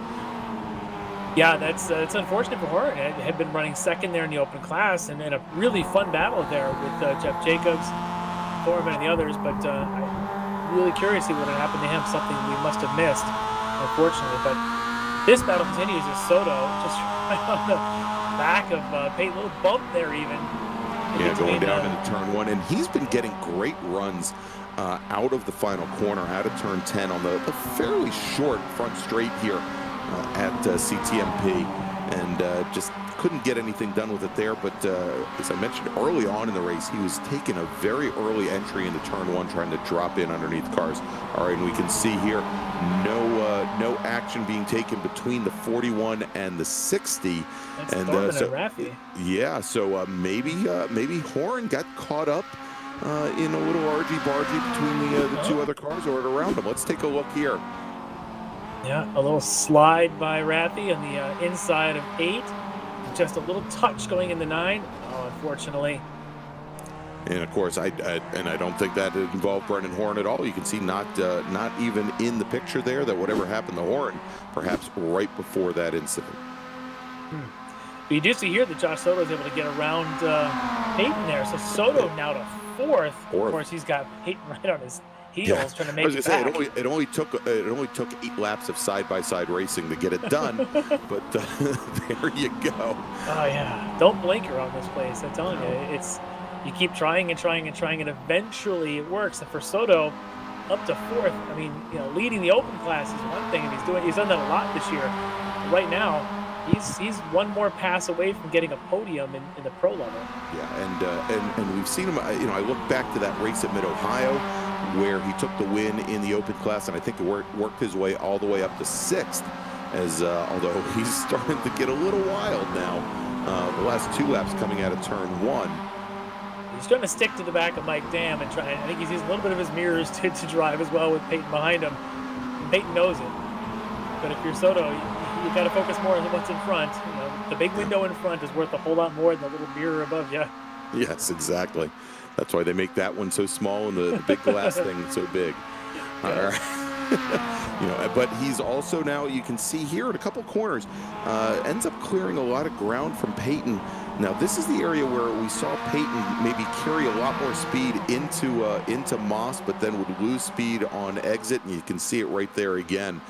Yeah, that's it's unfortunate for Horn. He had been running 2nd there in the open class, and a really fun battle there with Jeff Jacobs, Thorman, and the others. But I'm really curious to see what had happened to him, something we must have missed, unfortunately. But this battle continues as Soto just right on the back of Peyton, a little bump there even. Yeah, going down into turn 1, and he's been getting great runs out of the final corner, out of turn 10 on the fairly short front straight here at CTMP, and just couldn't get anything done with it there. But as I mentioned early on in the race, he was taking a very early entry into turn 1, trying to drop in underneath cars. All right, and we can see here no action being taken between the 41 and the 60. That's and so Raffy. Yeah, so maybe Horn got caught up in a little argy-bargy between the two other cars or around him. Let's take a look here. Yeah, a little slide by Raffy on the inside of 8. Just a little touch going into 9. Oh, unfortunately. And of course, I don't think that involved Brennan Horn at all. You can see not even in the picture there that whatever happened to Horn, perhaps right before that incident. But you do see here that Josh Soto is able to get around Peyton there. So Soto now to 4th. Of course, he's got Peyton right on his heels, trying to make it back. It only took 8 laps of side-by-side racing to get it done, but there you go. Oh yeah, don't blinker on this place. I'm telling you, you keep trying and trying and trying, and eventually it works. And for Soto, up to 4th. I mean, you know, leading the open class is one thing, and he's done that a lot this year. But right now, he's one more pass away from getting a podium in the pro level. Yeah, and we've seen him. You know, I look back to that race at Mid-Ohio, where he took the win in the open class, and I think it worked his way all the way up to 6th. as although he's starting to get a little wild now. The last 2 laps coming out of turn 1. He's trying to stick to the back of Mike Dam and try. I think he's used a little bit of his mirrors to drive as well with Peyton behind him. And Peyton knows it. But if you're Soto, you got to focus more on what's in front. You know, the big window in front is worth a whole lot more than the little mirror above you. Yes, exactly. That's why they make that one so small and the big glass thing so big. All right. You know, but he's also now, you can see here at a couple corners, ends up clearing a lot of ground from Peyton. Now this is the area where we saw Peyton maybe carry a lot more speed into Moss, but then would lose speed on exit, and you can see it right there again,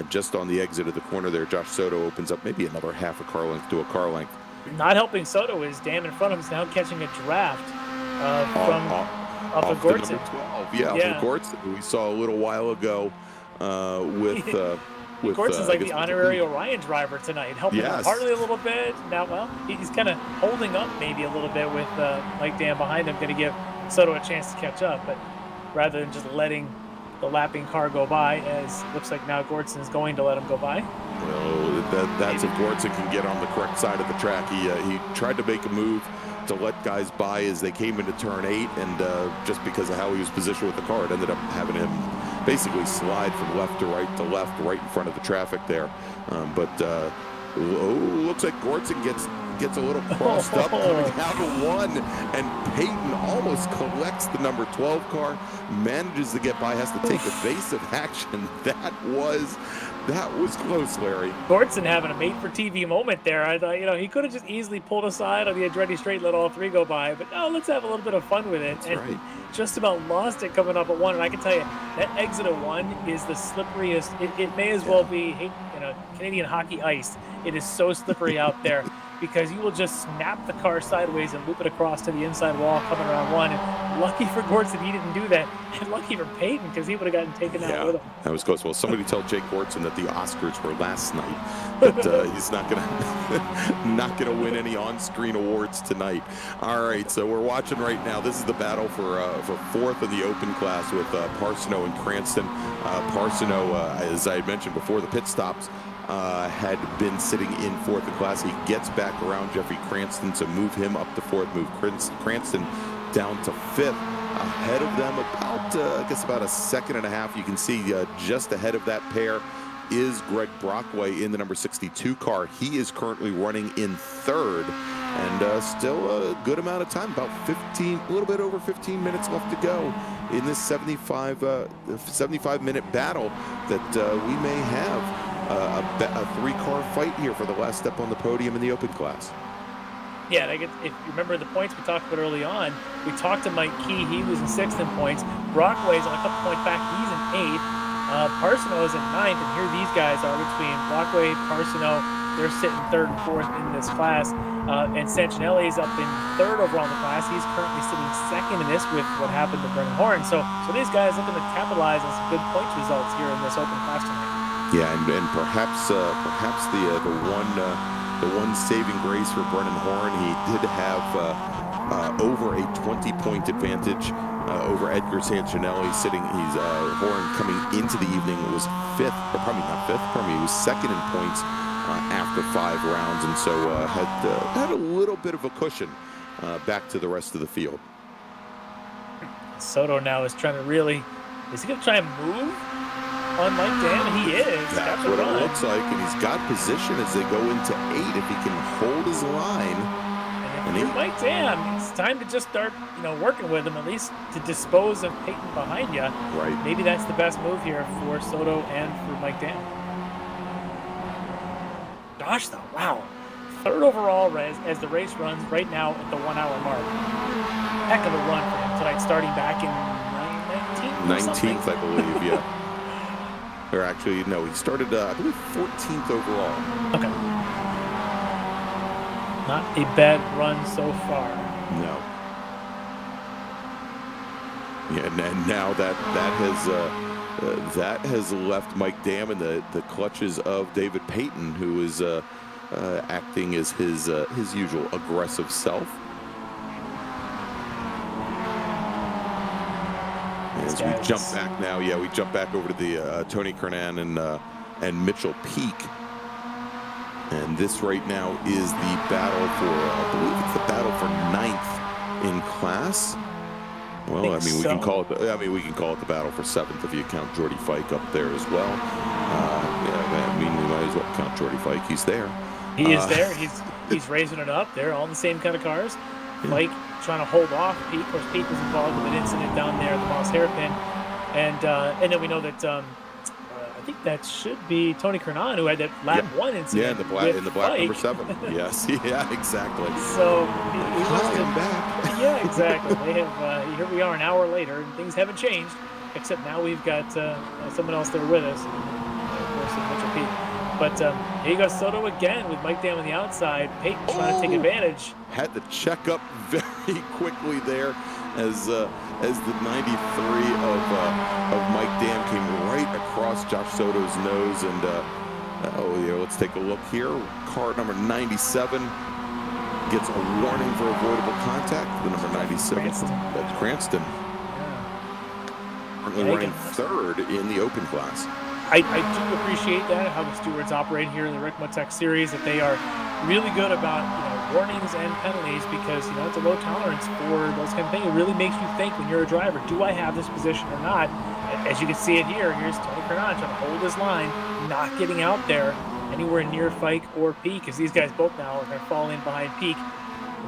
just on the exit of the corner there. Josh Soto opens up maybe another half a car length to a car length. Not helping Soto is Dam in front of him is now catching a draft off of Gortson. 12. Yeah, off of Gortson, we saw a little while ago with Gortson's like the honorary Orion driver tonight, helping him Hartley a little bit. Now, well, he's kind of holding up maybe a little bit with Mike Dam behind him, going to give Soto a chance to catch up. But rather than just letting the lapping car go by, as looks like now Gortson is going to let him go by. Well, that's if Gortson can get on the correct side of the track. He tried to make a move to let guys by as they came into turn 8, and just because of how he was positioned with the car, it ended up having him basically slide from left to left, right in front of the traffic there. Looks like Gortson gets a little crossed up coming out of 1, and Peyton almost collects the number 12 car, manages to get by, has to take evasive action. That was close, Larry. Gortson having a made-for-TV moment there. I thought, he could have just easily pulled aside on the Andretti straight, let all 3 go by. But no, let's have a little bit of fun with it. That's right. Just about lost it coming up at 1. And I can tell you, that exit at 1 is the slipperiest. It may as well be, Canadian hockey ice. It is so slippery out there because you will just snap the car sideways and loop it across to the inside wall coming around 1. And lucky for Gortson, he didn't do that. And lucky for Peyton, because he would have gotten taken out with him. That was close. Well, somebody tell Jake Gortson that the Oscars were last night, that he's not gonna win any on-screen awards tonight. All right, so we're watching right now. This is the battle for 4th in the open class with Parsono and Cranston. Parsono, as I mentioned before the pit stops, had been sitting in 4th in class. He gets back around Jeffrey Cranston to move him up to 4th, move Cranston down to 5th. Ahead of them about a second and a half. You can see just ahead of that pair is Greg Brockway in the number 62 car. He is currently running in 3rd, and still a good amount of time, about a little bit over 15 minutes left to go in this 75-minute battle that we may have a 3-car fight here for the last step on the podium in the open class. Yeah, if you remember the points we talked about early on, we talked to Mike Key. He was in 6th in points. Brockway's on a couple points back. He's in 8th. Parsono is in 9th, and here these guys are between Brockway, Parsono. They're sitting 3rd and 4th in this class. And Sancinelli's up in 3rd overall in the class. He's currently sitting 2nd in this with what happened to Brennan Horn. So these guys looking to capitalize on some good points results here in this open class tonight. Yeah, and perhaps the one saving grace for Brennan Horn, he did have over a 20-point advantage over Edgar Sancinelli. Horn coming into the evening was 5th, or probably not 5th, he was 2nd in points after 5 rounds, and so had a little bit of a cushion back to the rest of the field. Soto now is trying to is he going to try and move on Mike Dam? He is. That's what it looks like, and he's got position as they go into 8 if he can hold his line. And if you're Mike Dam, it's time to just start, working with him, at least to dispose of Peyton behind you. Right. Maybe that's the best move here for Soto and for Mike Dam. Gosh, though, wow. 3rd overall as the race runs right now at the 1 hour mark. Heck of a run for him tonight, starting back in 19th, I believe, yeah. Or actually, no, he started, I believe, 14th overall. Okay. Not a bad run so far. No. Yeah, and now that has left Mike Dam in the clutches of David Peyton, who is acting as his usual aggressive self. As we jump back now, we jump back over to the Tony Kernan and and Mitchell Peak. And this right now is the battle for, I believe it's the battle for 9th in class. Well, I mean, we can call it. We can call it the battle for 7th if you count Jordy Fike up there as well. Yeah, I mean, we might as well count Jordy Fike. He's there. He is there. He's raising it up. They're all the same kind of cars. Fike trying to hold off Peak. Of course, Peak was involved with an incident down there at the Moss Hairpin, and then we know that I think that should be Tony Kernan who had that lap 1 incident. Yeah, in the black number 7. Yes, yeah, exactly. So he must have back. Yeah, exactly. They have. Here we are an hour later, and things haven't changed, except now we've got someone else there with us. Of course, Mitchell Peak. But here you go, Soto again with Mike Dam on the outside. Peyton trying to take advantage. Had to check up very quickly there as the 93 of Mike Dam came right across Josh Soto's nose. And let's take a look here. Car number 97 gets a warning for avoidable contact. The number 97, that's Cranston. Currently running 3rd in the open class. I do appreciate that, how the stewards operate here in the Ricmotech series, that they are really good about warnings and penalties, because it's a low tolerance for those kind of things. It really makes you think when you're a driver, do I have this position or not? As you can see it here, here's Tony Kernan trying to hold his line, not getting out there anywhere near Fike or Peak, because these guys both now are going to fall in behind Peak.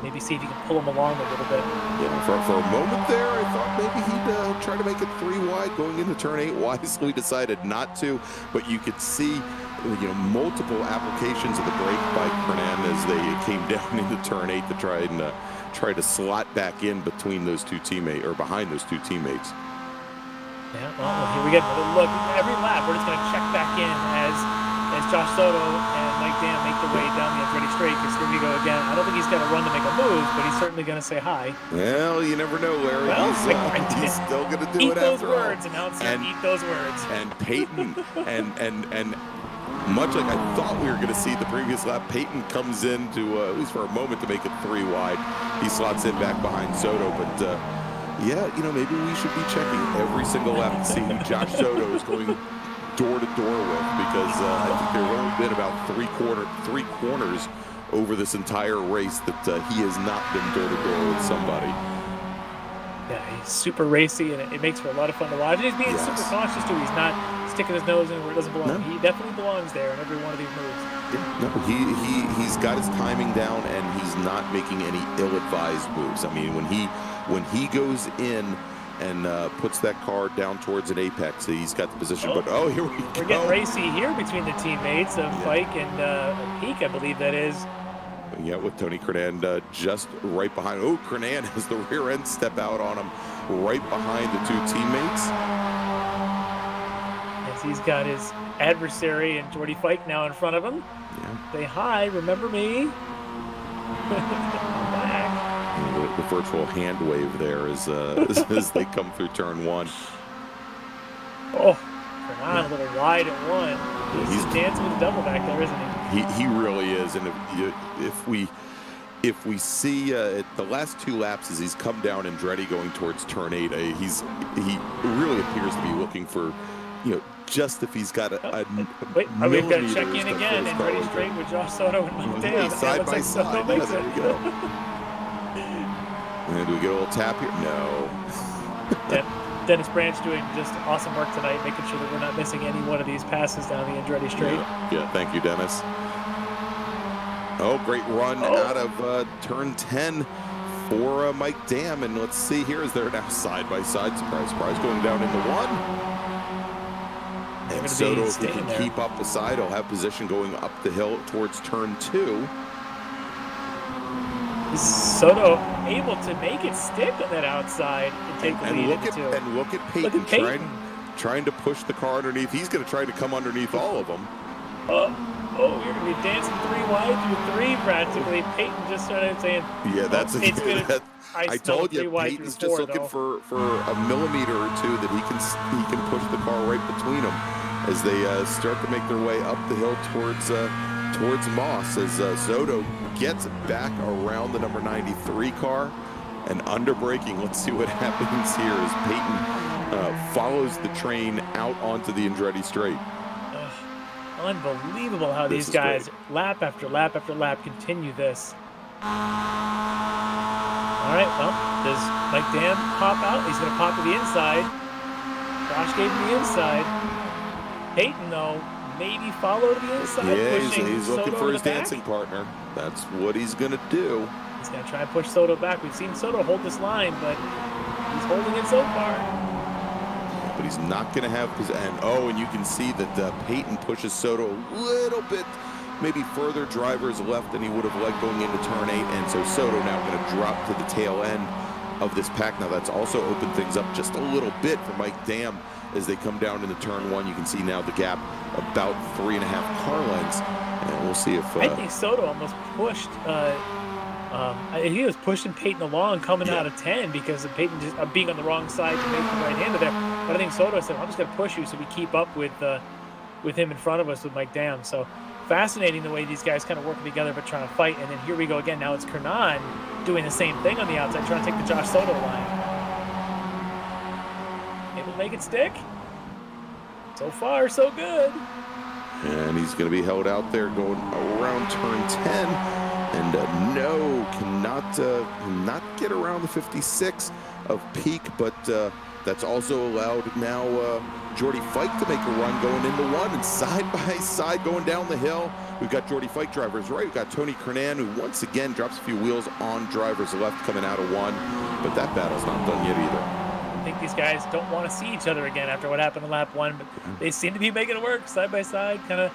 Maybe see if you can pull him along a little bit. Yeah, for a moment there, I thought maybe he'd try to make it 3 wide going into turn 8. Wisely decided not to, but you could see multiple applications of the brake by Kernan as they came down into turn 8 to try to slot back in between those two teammates, or behind those two teammates. Yeah, well, here we get another look. Every lap, we're just going to check back in as Josh Soto and Mike Dam make their way down the Andretti Straight, because here we go again. I don't think he's going to run to make a move, but he's certainly going to say hi. Well, you never know, Larry. Well, he's still going to do it after all. Eat those words, announcer. Eat those words. And Peyton, and much like I thought we were going to see the previous lap, Peyton comes in to, at least for a moment, to make it 3 wide. He slots in back behind Soto, but maybe we should be checking every single lap to see who Josh Soto is going door to door with, because I think there have only been about 3 corners over this entire race that he has not been door to door with somebody. Yeah, he's super racy, and it makes for a lot of fun to watch. And he's being super cautious too. He's not sticking his nose in where it doesn't belong. No. He definitely belongs there in every one of these moves. Yeah, no, he's got his timing down, and he's not making any ill-advised moves. I mean, when he goes in and puts that car down towards an apex, he's got the position. But here we go. We're getting racy here between the teammates of Fike and Peak, I believe that is. Yeah, with Tony Kernan just right behind. Oh, Kernan has the rear end step out on him right behind the 2 teammates. As he's got his adversary and Jordy Fike now in front of him. Yeah. Say hi, remember me? Back. The virtual hand wave there as they come through turn 1. Oh, Kernan a little wide at 1. He's dancing with the double back there, isn't he? He really is, and if we see the last 2 laps as he's come down Andretti going towards turn 8, he really appears to be looking for, just if he's got a wait, we've got to check in again. Andretti Straight with Josh Soto and Mike Dam. Side by side. Yeah, there we go. And do we get a little tap here? No. Dennis Branch doing just awesome work tonight, making sure that we're not missing any one of these passes down the Andretti Straight. Yeah, thank you, Dennis. Oh, great run out of turn 10 for Mike Dam. And let's see here as they're now side by side. Surprise, surprise, going down into 1. And Soto, if he can keep up the side, he'll have position going up the hill towards turn 2. Soto able to make it stick on that outside and take the lead into 2. And look at Peyton, trying to push the car underneath. He's going to try to come underneath all of them. You're going to be dancing 3 wide through 3 practically. Peyton just started saying, yeah, that's it's going to. I told you, Peyton's just looking for a millimeter or 2 that he can push the car right between them as they start to make their way up the hill towards Moss, as Soto gets back around the number 93 car and under braking. Let's see what happens here as Peyton follows the train out onto the Andretti Straight. unbelievable how these guys lap after lap after lap continue this. All right, well, does Mike Dam pop out? He's going to pop to the inside. Josh gave him the inside. Peyton, though, maybe follow to the inside. Yeah, he's looking Soto for in his the back. dancing partner. That's what he's going to do. He's going to try and push Soto back. We've seen Soto hold this line, but he's holding it so far. But he's not going to have his end. Oh, and you can see that Peyton pushes Soto a little bit, maybe further drivers left than he would have liked going into turn 8. And so Soto now going to drop to the tail end of this pack. Now that's also opened things up just a little bit for Mike Dam as they come down into turn 1. You can see now the gap about 3.5 car lengths. And we'll see if... I think Soto almost pushed... he was pushing Peyton along coming out of 10 because of Peyton just being on the wrong side to make the right-hander there. But I think Soto said, I'm just going to push you so we keep up with him in front of us with Mike Dam. So fascinating the way these guys kind of working together but trying to fight. And then here we go again. Now it's Kernan doing the same thing on the outside, trying to take the Josh Soto line. Able to make it stick? So far, so good. And he's going to be held out there going around turn 10. And no, cannot get around the 56 of peak, but that's also allowed now Jordy Fike to make a run going into 1, and side by side going down the hill. We've got Jordy Fike drivers right. We've got Tony Kernan, who once again drops a few wheels on drivers left coming out of 1, but that battle's not done yet either. I think these guys don't want to see each other again after what happened in lap 1, but they seem to be making it work side by side, kind of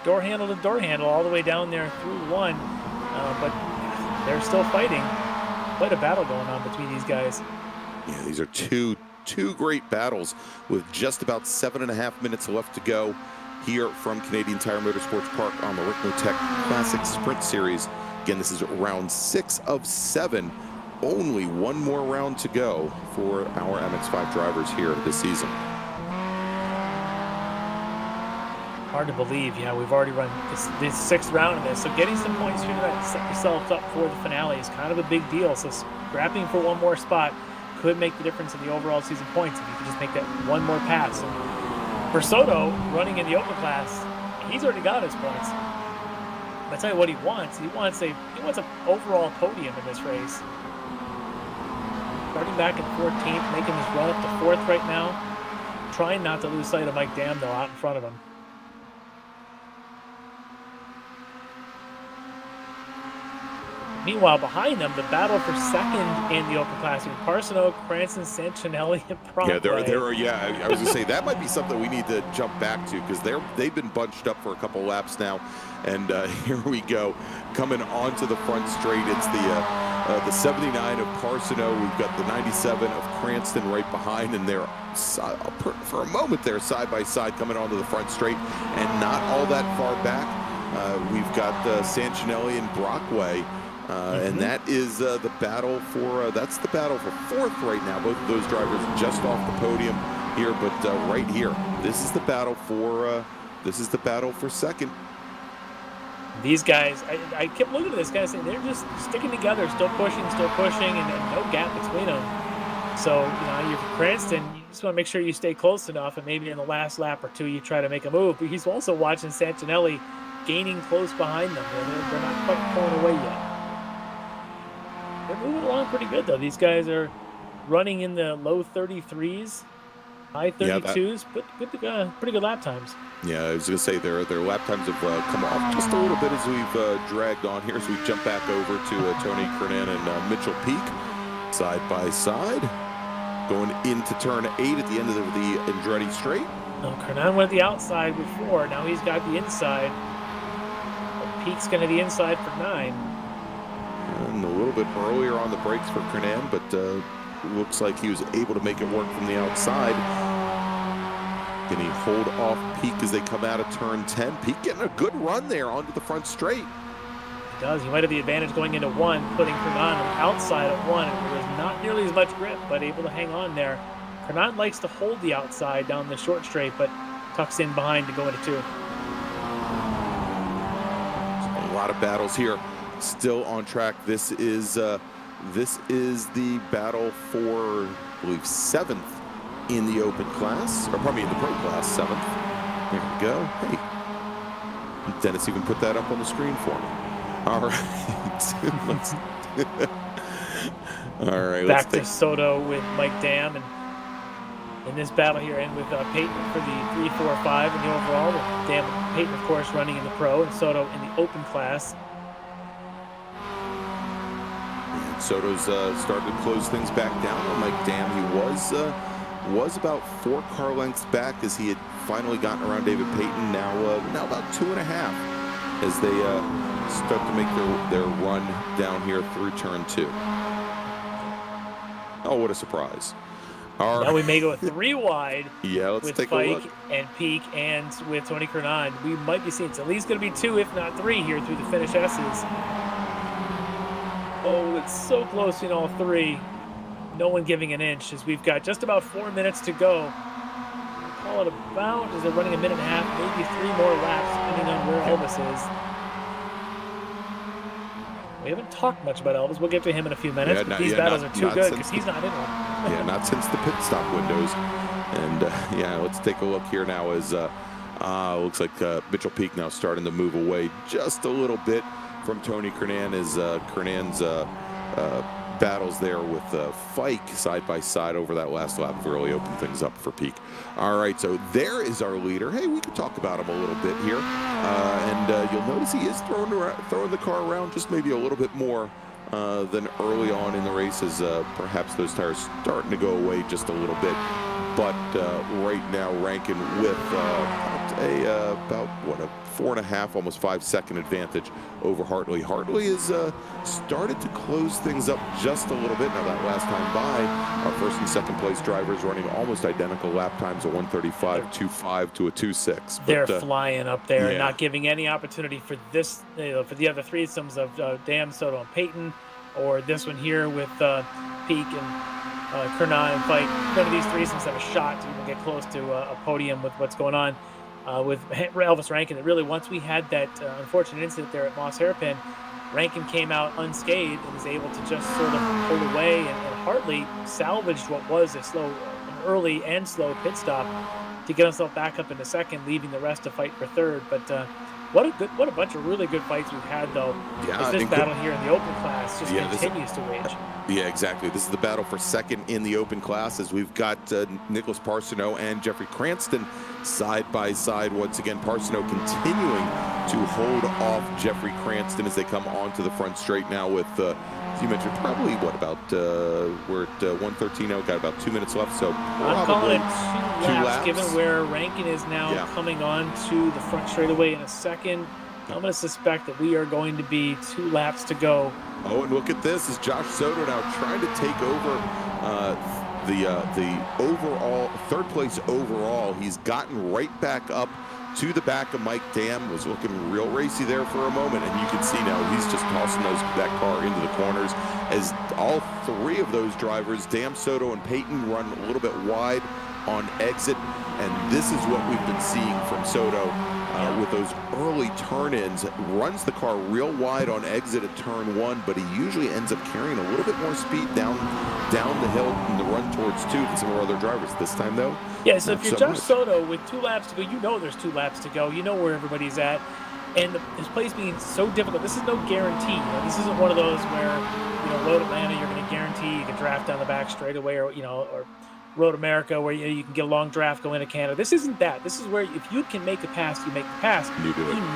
door handle to door handle all the way down there through 1. But they're still fighting. Quite a battle going on between these guys. Yeah, these are two great battles with just about 7.5 minutes left to go here from Canadian Tire Motorsports Park on the Ricmotech Classic Sprint Series. Again, this is round 6 of 7. Only one more round to go for our MX-5 drivers here this season. Hard to believe, yeah, we've already run this 6th round of this. So getting some points here to set yourself up for the finale is kind of a big deal. So scrapping for one more spot could make the difference in the overall season points if you could just make that one more pass. And for Soto, running in the open class, he's already got his points. But I tell you what he wants. He wants an overall podium in this race. Starting back in 14th, making his run up to 4th right now. Trying not to lose sight of Mike Dam, though, out in front of him. Meanwhile, behind them, the battle for second in the open class with Parsonal, Cranston, Santinelli, and Pronkway. I was going to say that might be something we need to jump back to because they've been bunched up for a couple laps now. And here we go, coming onto the front straight. It's the 79 of Parsonal. We've got the 97 of Cranston right behind, and they're for a moment they're side by side coming onto the front straight, and not all that far back. We've got Santinelli and Brockway. And that is the battle for that's the battle for 4th right now. Both of those drivers just off the podium here, but right here, this is the battle for 2nd. These guys, I kept looking at this guy saying they're just sticking together, still pushing, and no gap between them. So you're Cranston, you just want to make sure you stay close enough, and maybe in the last lap or 2 you try to make a move. But he's also watching Santinelli gaining close behind them. They're not quite pulling away yet. They're moving along pretty good, though. These guys are running in the low 33s, high 32s, but pretty good lap times. Yeah, I was going to say their lap times have come off just a little bit as we've dragged on here. So we jump back over to Tony Kernan and Mitchell Peak, side by side, going into turn 8 at the end of the Andretti straight. No, Kernan went the outside before. Now he's got the inside. But Peak's going to the inside for 9. And a little bit earlier on the brakes for Kernan, but looks like he was able to make it work from the outside. Can he hold off Peak as they come out of turn 10? Peak getting a good run there onto the front straight. He does. He might have the advantage going into 1, putting Kernan on the outside of 1. There was not nearly as much grip, but able to hang on there. Kernan likes to hold the outside down the short straight, but tucks in behind to go into 2. A lot of battles here. Still on track. This is the battle for, I believe, 7th in the open class, or probably in the pro class, 7th. There we go. Hey, Dennis even put that up on the screen for me. All right. Let's all right. Back to Soto with Mike Dam, and in this battle here, and with Peyton for the 3, 4, 5 in the overall. With Dam, Peyton, of course, running in the pro, and Soto in the open class. And Soto's starting to close things back down on Mike Dam. He was about 4 car lengths back as he had finally gotten around David Peyton. Now about 2.5 as they start to make their run down here through turn 2. Oh, what a surprise. All now right. we may go 3 wide. Yeah, let's with take Fike a look. and Peak, and with Tony Kernan. We might be seeing it's at least going to be 2, if not 3, here through the finish S's. Oh, it's so close in all 3. No one giving an inch, as we've got just about 4 minutes to go. Call it about, as they're running a minute and a half, maybe 3 more laps, depending on where Elvis is. We haven't talked much about Elvis. We'll get to him in a few minutes, but these battles are too good because he's not in one. Yeah, not since the pit stop windows. And yeah, let's take a look here now as looks like Mitchell Peak now starting to move away just a little bit from Tony Kernan as Kernan's battles there with Fike side by side over that last lap have really opened things up for Peak. All right, so there is our leader. Hey, we can talk about him a little bit here. And you'll notice he is throwing the car around just maybe a little bit more than early on in the race, as perhaps those tires starting to go away just a little bit. But right now, Rankin with about a 4.5, almost 5-second advantage over Hartley. Hartley has started to close things up just a little bit. Now that last time by, our first and second place drivers running almost identical lap times, a 1:35.25 to a 2:6. They're flying up there, yeah. Not giving any opportunity for this, for the other threesomes of Dam, Soto, and Peyton, or this one here with Peak and Kernan and Fike. None of these threesomes have a shot to even get close to a podium with what's going on with Elvis Rankin. That really, once we had that unfortunate incident there at Moss Hairpin, Rankin came out unscathed and was able to just sort of pull away, and Hartley salvaged what was an early and slow pit stop to get himself back up into second, leaving the rest to fight for third. But what a bunch of really good fights we've had, though. Yeah, as this battle here in the open class just continues to rage. Yeah, exactly. This is the battle for second in the open class, as we've got Nicholas Parsono and Jeffrey Cranston side by side. Once again, Parsono continuing to hold off Jeffrey Cranston as they come onto the front straight now with, as you mentioned, probably what about, we're at 1:13 now, we've got about 2 minutes left, so I'm calling it 2 laps, given where Rankin is now coming on to the front straightaway in a second. I'm going to suspect that we are going to be 2 laps to go. Oh, and look at this, is Josh Soto now trying to take over the overall, third place overall. He's gotten right back up to the back of Mike Dam, was looking real racy there for a moment, and you can see now he's just tossing that car into the corners as all 3 of those drivers, Dam, Soto, and Peyton, run a little bit wide on exit, and this is what we've been seeing from Soto with those early turn-ins. Runs the car real wide on exit at turn 1, but he usually ends up carrying a little bit more speed down the hill in the run towards 2 than some of our other drivers. This time, though, yeah, so if you're Josh Soto with 2 laps to go, you know there's 2 laps to go. You know where everybody's at. And his place being so difficult, this is no guarantee. This isn't one of those where, Road Atlanta, you're going to guarantee you can draft down the back straightaway, or, or Road America, where you can get a long draft going into Canada. This isn't that. This is where if you can make a pass, you make the pass. He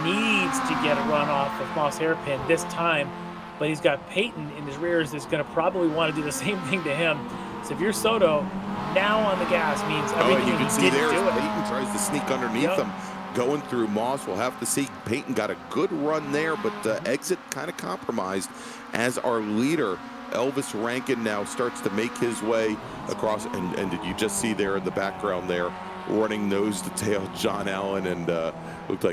needs to get a run off of Moss Hairpin this time, but he's got Peyton in his rears that's going to probably want to do the same thing to him. So if you're Soto, now on the gas means everything you can see there do Peyton tries to sneak underneath him, going through Moss. We'll have to see. Peyton got a good run there, but exit kind of compromised as our leader, Elvis Rankin, now starts to make his way across, and did you just see there in the background there, running nose to tail, John Allen, and it looked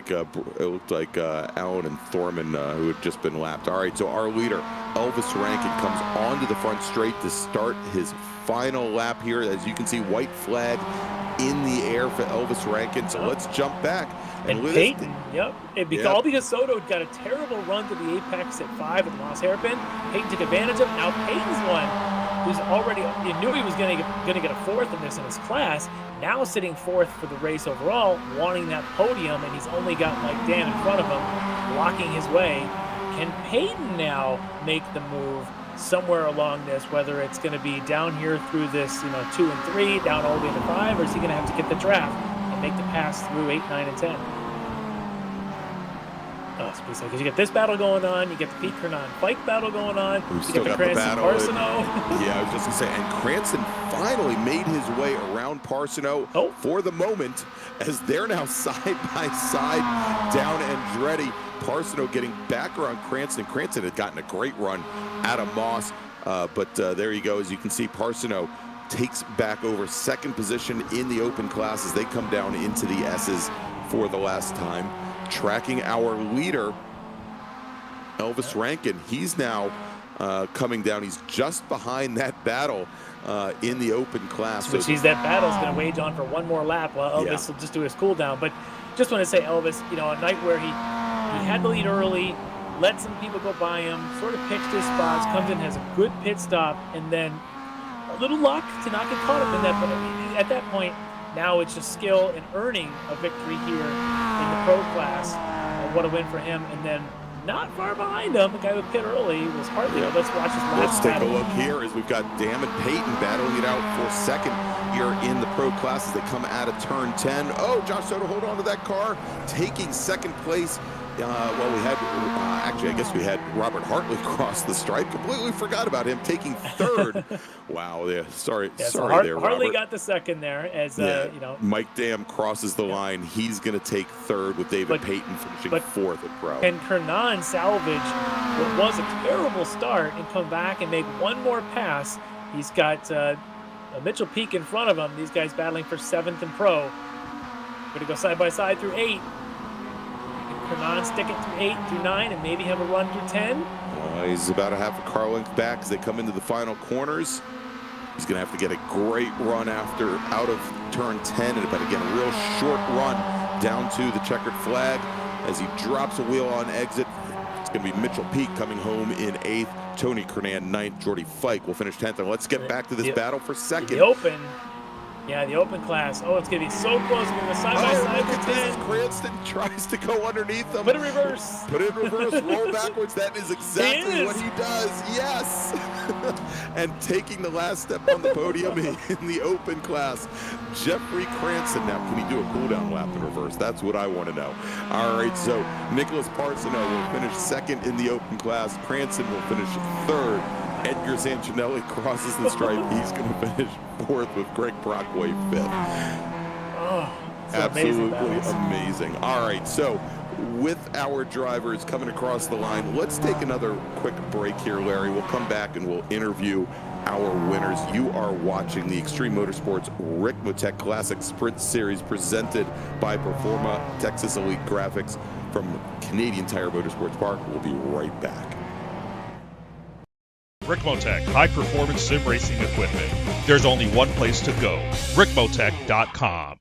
like Allen and Thorman, who had just been lapped. All right, so our leader, Elvis Rankin, comes onto the front straight to start his final lap here. As you can see, white flag in the air for Elvis Rankin. So let's jump back. And Peyton, all because Soto got a terrible run to the apex at 5 at Moss Hairpin. Peyton took advantage of it. Now Peyton's one. who's already, you knew he was going to get a fourth in this in his class, now sitting fourth for the race overall, wanting that podium, and he's only got like Dan in front of him, blocking his way. Can Peyton now make the move somewhere along this, whether it's going to be down here through this, 2 and 3, down all the way to 5, or is he going to have to get the draft and make the pass through 8, 9, and 10? Because you get this battle going on, you get the Pete Kernan Fike battle going on, you get the Cranston Parsono. Yeah, I was just going to say, and Cranston finally made his way around Parsono for the moment, as they're now side by side down Andretti. Parsono getting back around Cranston. Cranston had gotten a great run out of Moss, but there you go. As you can see, Parsono takes back over second position in the open class as they come down into the S's for the last time. Tracking our leader, Elvis Rankin. He's now coming down. He's just behind that battle in the open class. Which means that battle's going to wage on for one more lap while Elvis will just do his cool down. But just want to say, Elvis, a night where he had the lead early, let some people go by him, sort of pitched his spots, comes in, has a good pit stop, and then a little luck to not get caught up in that. But at that point, now it's just skill and earning a victory here in the pro class. What a win for him. And then not far behind him, the guy who pit early was Hartley. Let's watch his last Let's take a look here as we've got Dam and Peyton battling it out for second here in the pro class as they come out of turn 10. Oh, Josh Soto, hold on to that car, taking second place. Well, we had, actually, I guess we had Robert Hartley cross the stripe. Completely forgot about him taking third. Wow, sorry there, Hartley Robert. Got the second there as, Mike Dam crosses the line. He's going to take third with David Payton finishing fourth at pro. Can Kernan salvage what was a terrible start and come back and make one more pass? He's got Mitchell Peak in front of him. These guys battling for 7th in pro. Going to go side by side through 8. Kernan stick it through 8 through 9 and maybe have a run through 10. He's about a half a car length back as they come into the final corners. He's going to have to get a great run out of turn 10, but again, a real short run down to the checkered flag as he drops a wheel on exit. It's going to be Mitchell Peak coming home in 8th, Tony Kernan 9th, Jordy Fike will finish 10th. And let's get back to this battle for second. The open. Yeah, the open class. Oh, it's going to be so close. We're going to side by side with 10. Cranston tries to go underneath them. Put it in reverse. Put it in reverse. Roll backwards. That is exactly what he does. Yes. And taking the last step on the podium in the open class, Jeffrey Cranston. Now, can he do a cool-down lap in reverse? That's what I want to know. All right, so Nicholas Parsono will finish second in the open class. Cranston will finish third. Edgar Sanchinelli crosses the stripe. He's going to finish fourth with Greg Brockway fifth. Oh, absolutely amazing. All right, so with our drivers coming across the line, let's take another quick break here, Larry. We'll come back and we'll interview our winners. You are watching the Extreme Motorsports Ricmotech Classic Sprint Series presented by Performa Texas Elite Graphics from Canadian Tire Motorsports Park. We'll be right back. Ricmotech, high-performance sim racing equipment. There's only one place to go, Ricmotech.com.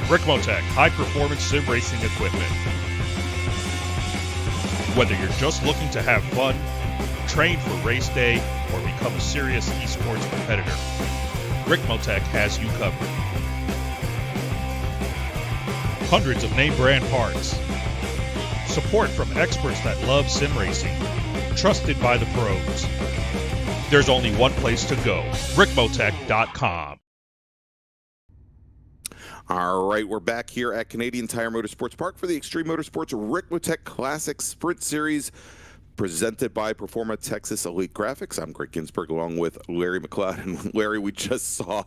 Ricmotech, high-performance sim racing equipment. Whether you're just looking to have fun, train for race day, or become a serious esports competitor, Ricmotech has you covered. Hundreds of name brand parts. Support from experts that love sim racing. trusted by the pros. There's only one place to go, Ricmotech.com. All right, we're back here at Canadian Tire Motorsports Park for the Extreme Motorsports Ricmotech Classic Sprint Series, presented by Performa Texas Elite Graphics. I'm Greg Ginsburg along with Larry McLeod. And Larry, we just saw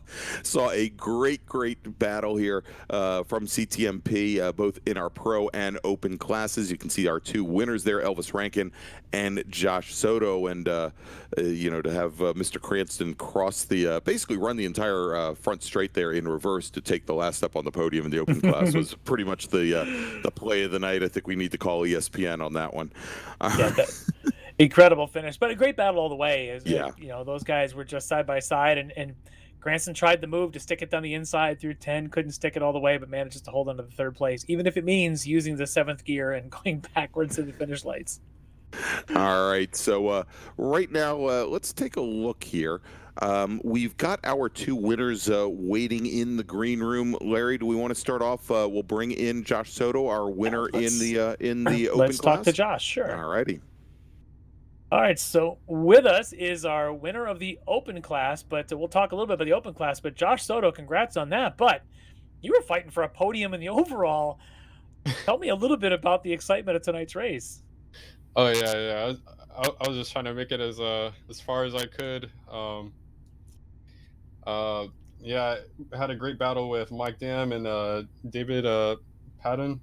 a great battle here from CTMP, both in our pro and open classes. You can see our two winners there, Elvis Rankin and Josh Soto. And, to have Mr. Cranston cross the, basically run the entire front straight there in reverse to take the last step on the podium in the open class was pretty much the play of the night. I think we need to call ESPN on that one. Incredible finish, but a great battle all the way. Yeah. Those guys were just side by side, and Cranston tried the move to stick it down the inside through 10, couldn't stick it all the way, but managed to hold on to the third place, even if it means using the 7th gear and going backwards to the finish lights. All right, so right now, let's take a look here. We've got our two winners waiting in the green room. Larry, do we want to start off? We'll bring in Josh Soto, our winner in the open class. Let's talk to Josh, sure. All righty. All right, so with us is our winner of the open class, but we'll talk a little bit about the open class. But Josh Soto, congrats on that. But you were fighting for a podium in the overall. Tell me a little bit about the excitement of tonight's race. Oh yeah. I was just trying to make it as far as I could. Yeah, I had a great battle with Mike Dam and David Patton.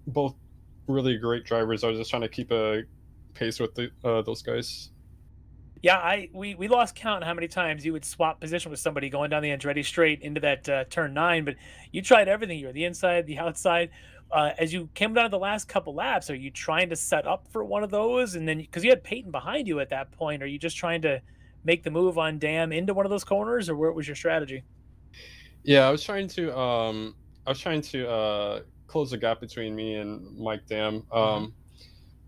Both really great drivers. I was just trying to keep a pace with those guys. Yeah, we lost count how many times you would swap position with somebody going down the Andretti straight into that turn 9, but you tried everything. You were the inside, the outside. As you came down to the last couple laps, are you trying to set up for one of those? And then, because you had Peyton behind you at that point, are you just trying to make the move on Dam into one of those corners, or what was your strategy? Yeah, I was trying to close the gap between me and Mike Dam.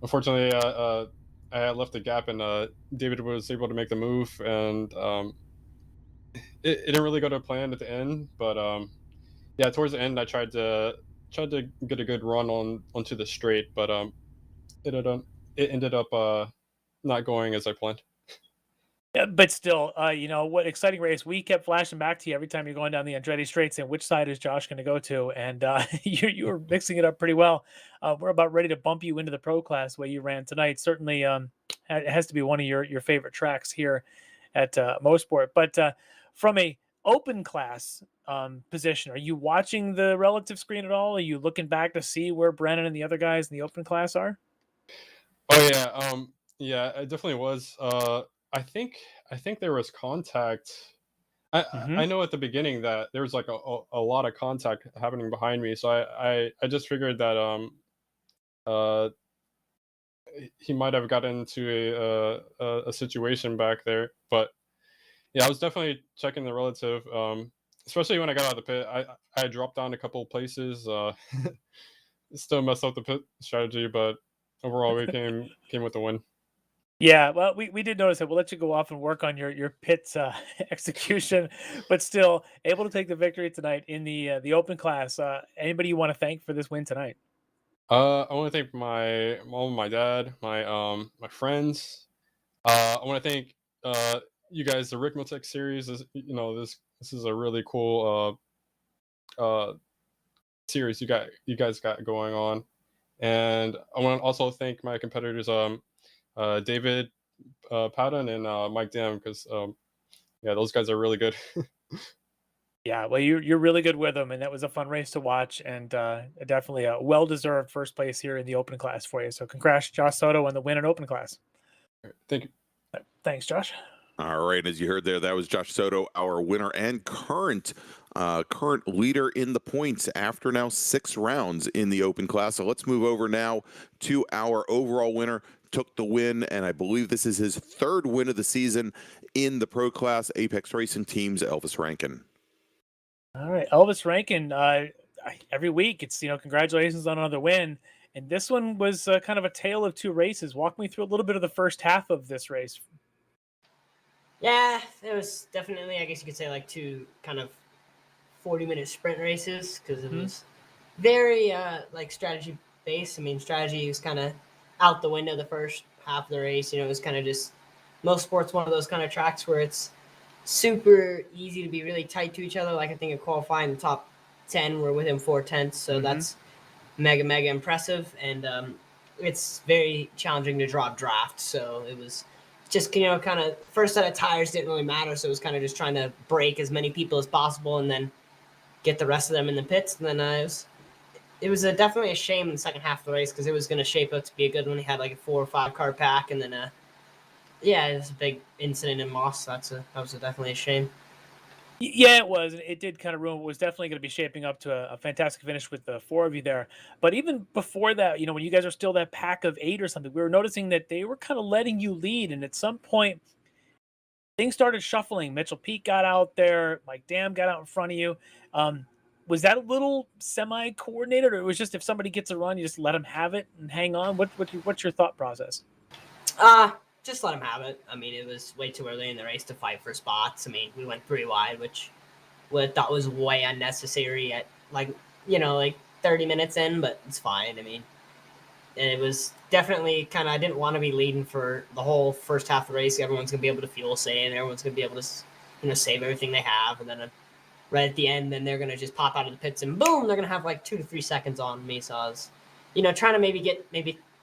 Unfortunately, I had left the gap, and David was able to make the move, and it didn't really go to plan at the end. But yeah, towards the end, I tried to get a good run onto the straight, but it ended up not going as I planned. Yeah, but still, what exciting race. We kept flashing back to you every time you're going down the Andretti straight, saying which side is Josh going to go to, and you were mixing it up pretty well. We're about ready to bump you into the pro class the way you ran tonight. Certainly, it has to be one of your favorite tracks here at Mosport. But from a open class position, are you watching the relative screen at all? Are you looking back to see where Brennan and the other guys in the open class are? Oh yeah, yeah, it definitely was. I think there was contact. I know at the beginning that there was like a lot of contact happening behind me, so I just figured that he might have gotten into a situation back there. But yeah, I was definitely checking the relative, especially when I got out of the pit. I dropped down a couple of places. Still messed up the pit strategy, but overall we came with the win. Yeah, well, we did notice that. We'll let you go off and work on your pits execution, but still able to take the victory tonight in the open class. Anybody you want to thank for this win tonight? I want to thank my mom, my dad, my friends. I want to thank you guys. The Ricmotech series is this is a really cool series you guys got going on, and I want to also thank my competitors. David Patton and Mike Dam, because yeah, those guys are really good. Yeah, well, you're really good with them, and that was a fun race to watch, and definitely a well-deserved first place here in the open class for you. So congrats, Josh Soto, on the win in open class. Thank you. Thanks, Josh. All right, as you heard there, that was Josh Soto, our winner and current leader in the points after now 6 rounds in the open class. So let's move over now to our overall winner. Took the win, and I believe this is his 3rd win of the season in the pro class. Apex Racing Team's Elvis Rankin. All right, Elvis Rankin. Every week, it's congratulations on another win, and this one was kind of a tale of 2 races. Walk me through a little bit of the first half of this race. Yeah, it was definitely, I guess you could say, like 2 kind of 40-minute sprint races, because it was very like strategy based. I mean, strategy was kind of out the window the first half of the race. You know, it was kind of just Mosport's one of those kind of tracks where it's super easy to be really tight to each other. Like I think in qualifying, the top 10 were within 4/10, so that's mega impressive. And it's very challenging to draft. So it was just, you know, kind of first set of tires didn't really matter. So it was kind of just trying to break as many people as possible and then get the rest of them in the pits. And then it was definitely a shame in the second half of the race because it was going to shape up to be a good one. He had like a 4 or 5 car pack, and then yeah, it was a big incident in Moss. That was definitely a shame. Yeah, it was. It did kind of ruin what was definitely going to be shaping up to a fantastic finish with the 4 of you there. But even before that, you know, when you guys were still that pack of 8 or something, we were noticing that they were kind of letting you lead. And at some point, things started shuffling. Mitchell Peak got out there. Mike Dam got out in front of you. Was that a little semi-coordinated, or it was just if somebody gets a run, you just let them have it and hang on? What's your thought process? Just let him have it. I mean, it was way too early in the race to fight for spots. I mean, we went 3 wide, which I thought was way unnecessary at like 30 minutes in, but it's fine. I mean, it was definitely kind of, I didn't want to be leading for the whole first half of the race. Everyone's going to be able to fuel save, and everyone's going to be able to, you know, save everything they have. And then right at the end, then they're going to just pop out of the pits and boom, they're going to have like 2 to 3 seconds on me. So I was, you know, trying to maybe get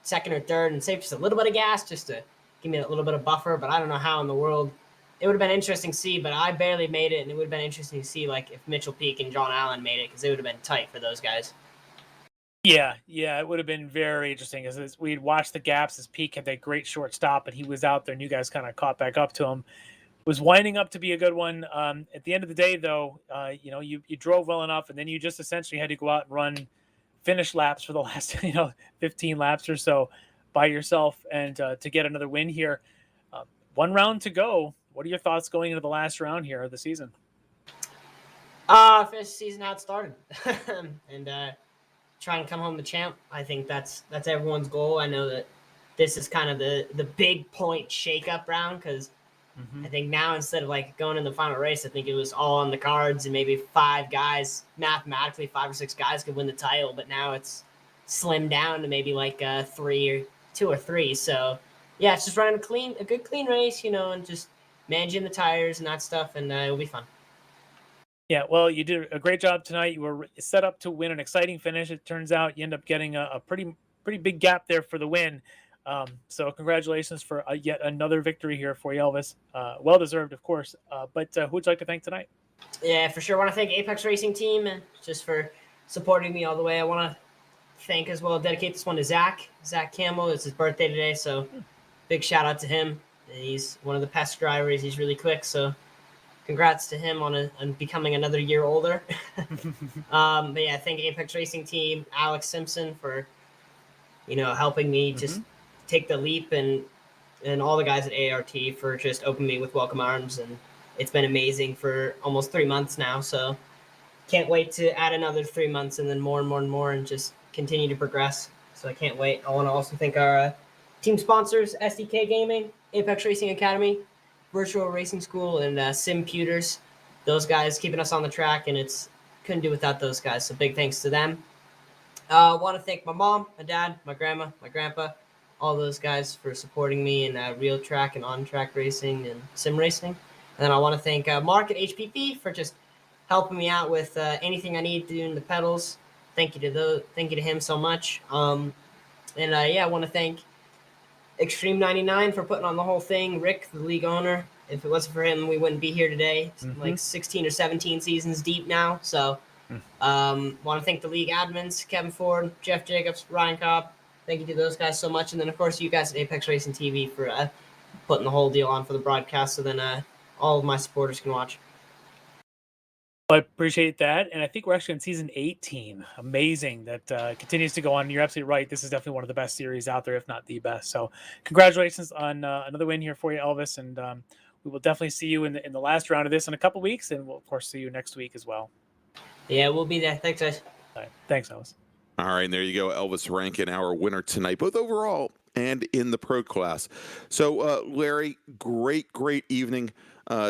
second or third and save just a little bit of gas just to give me a little bit of buffer. But I don't know how in the world. It would have been interesting to see, but I barely made it, and it would have been interesting to see like if Mitchell Peak and John Allen made it, because it would have been tight for those guys. Yeah, it would have been very interesting because we'd watched the gaps as Peak had that great short stop, and he was out there, and you guys kind of caught back up to him. It was winding up to be a good one. At the end of the day, though, you know, you drove well enough, and then you just essentially had to go out and finish laps for the last 15 laps or so by yourself, and to get another win here. 1 round to go. What are your thoughts going into the last round here of the season? Finish the season how it started, and try and come home the champ. I think that's everyone's goal. I know that this is kind of the big point shake-up round, because I think now instead of like going in the final race, I think it was all on the cards, and maybe 5 guys, mathematically 5 or 6 guys could win the title, but now it's slimmed down to maybe like 2 or 3. So yeah, it's just running a good clean race, you know, and just managing the tires and that stuff, and it'll be fun. Yeah, well, you did a great job tonight. You were set up to win an exciting finish. It turns out you end up getting a pretty big gap there for the win. So congratulations for yet another victory here for you, Elvis. Well deserved, of course. But who would you like to thank tonight? Yeah, for sure. I want to thank Apex Racing Team just for supporting me all the way. I want to thank as well, dedicate this one to Zach Campbell. It's his birthday today, so big shout out to him. He's one of the best drivers. He's really quick, so congrats to him on becoming another year older. But yeah, thank Apex Racing Team, Alex Simpson for, you know, helping me just take the leap, and all the guys at ART for just opening me with welcome arms. And it's been amazing for almost 3 months now. So can't wait to add another 3 months and then more and more and more, and just continue to progress. So I can't wait. I want to also thank our team sponsors, SDK Gaming, Apex Racing Academy, Virtual Racing School, and Simputers. Those guys keeping us on the track, and couldn't do without those guys. So big thanks to them. I want to thank my mom, my dad, my grandma, my grandpa, all those guys for supporting me in real track and on-track racing and sim racing. And then I want to thank Mark at HPP for just helping me out with anything I need to do in the pedals. Thank you to him so much. I want to thank Extreme 99 for putting on the whole thing. Rick, the league owner. If it wasn't for him, we wouldn't be here today. It's like 16 or 17 seasons deep now. So want to thank the league admins, Kevin Ford, Jeff Jacobs, Ryan Cobb. Thank you to those guys so much. And then, of course, you guys at Apex Racing TV for putting the whole deal on for the broadcast, so then all of my supporters can watch. I appreciate that. And I think we're actually in season 18. Amazing that continues to go on. You're absolutely right. This is definitely one of the best series out there, if not the best. So congratulations on another win here for you, Elvis. And we will definitely see you in the last round of this in a couple weeks. And we'll, of course, see you next week as well. Yeah, we'll be there. Thanks, guys. All right. Thanks, Elvis. All right, and there you go, Elvis Rankin, our winner tonight, both overall and in the pro class. So, Larry, great evening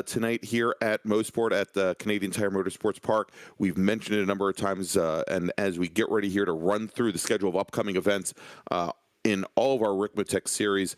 tonight here at Mosport at the Canadian Tire Motorsports Park. We've mentioned it a number of times, and as we get ready here to run through the schedule of upcoming events, in all of our Ricmotech series.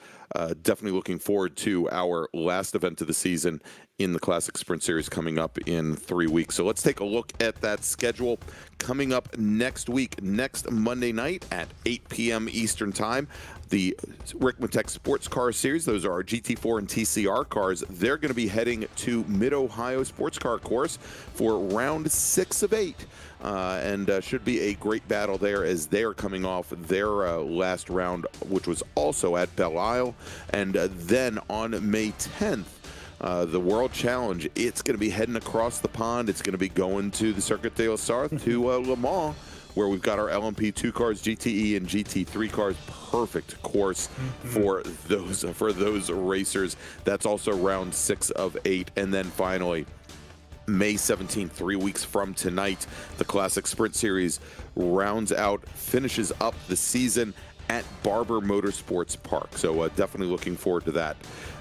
Definitely looking forward to our last event of the season in the Classic Sprint Series coming up in 3 weeks. So let's take a look at that schedule. Coming up next week, next Monday night at 8 p.m. Eastern Time, the Ricmotech Sports Car Series. Those are our GT4 and TCR cars. They're going to be heading to Mid-Ohio Sports Car Course for round 6 of 8. And should be a great battle there as they're coming off their last round, which was also at Belle Isle. And then on May 10th, the World Challenge, it's going to be heading across the pond. It's going to be going to the Circuit de la Sarthe to Le Mans, where we've got our LMP2 cars, GTE and GT3 cars. Perfect course for those racers. That's also round 6 of 8. And then finally, May 17th, 3 weeks from tonight, the Classic Sprint Series finishes up the season at Barber Motorsports Park. So definitely looking forward to that.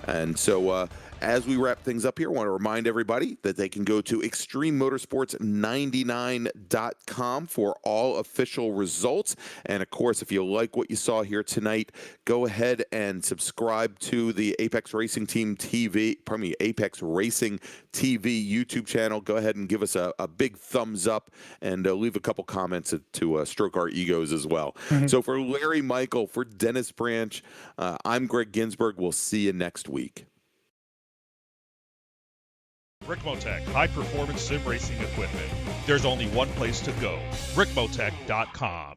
And so as we wrap things up here, I want to remind everybody that they can go to extrememotorsports99.com for all official results. And of course, if you like what you saw here tonight, go ahead and subscribe to the Apex Racing Racing TV YouTube channel. Go ahead and give us a big thumbs up and leave a couple comments to stroke our egos as well. So for Larry Michael, for Dennis Branch, I'm Greg Ginsburg. We'll see you next week. Ricmotech, high-performance sim racing equipment. There's only one place to go, ricmotech.com.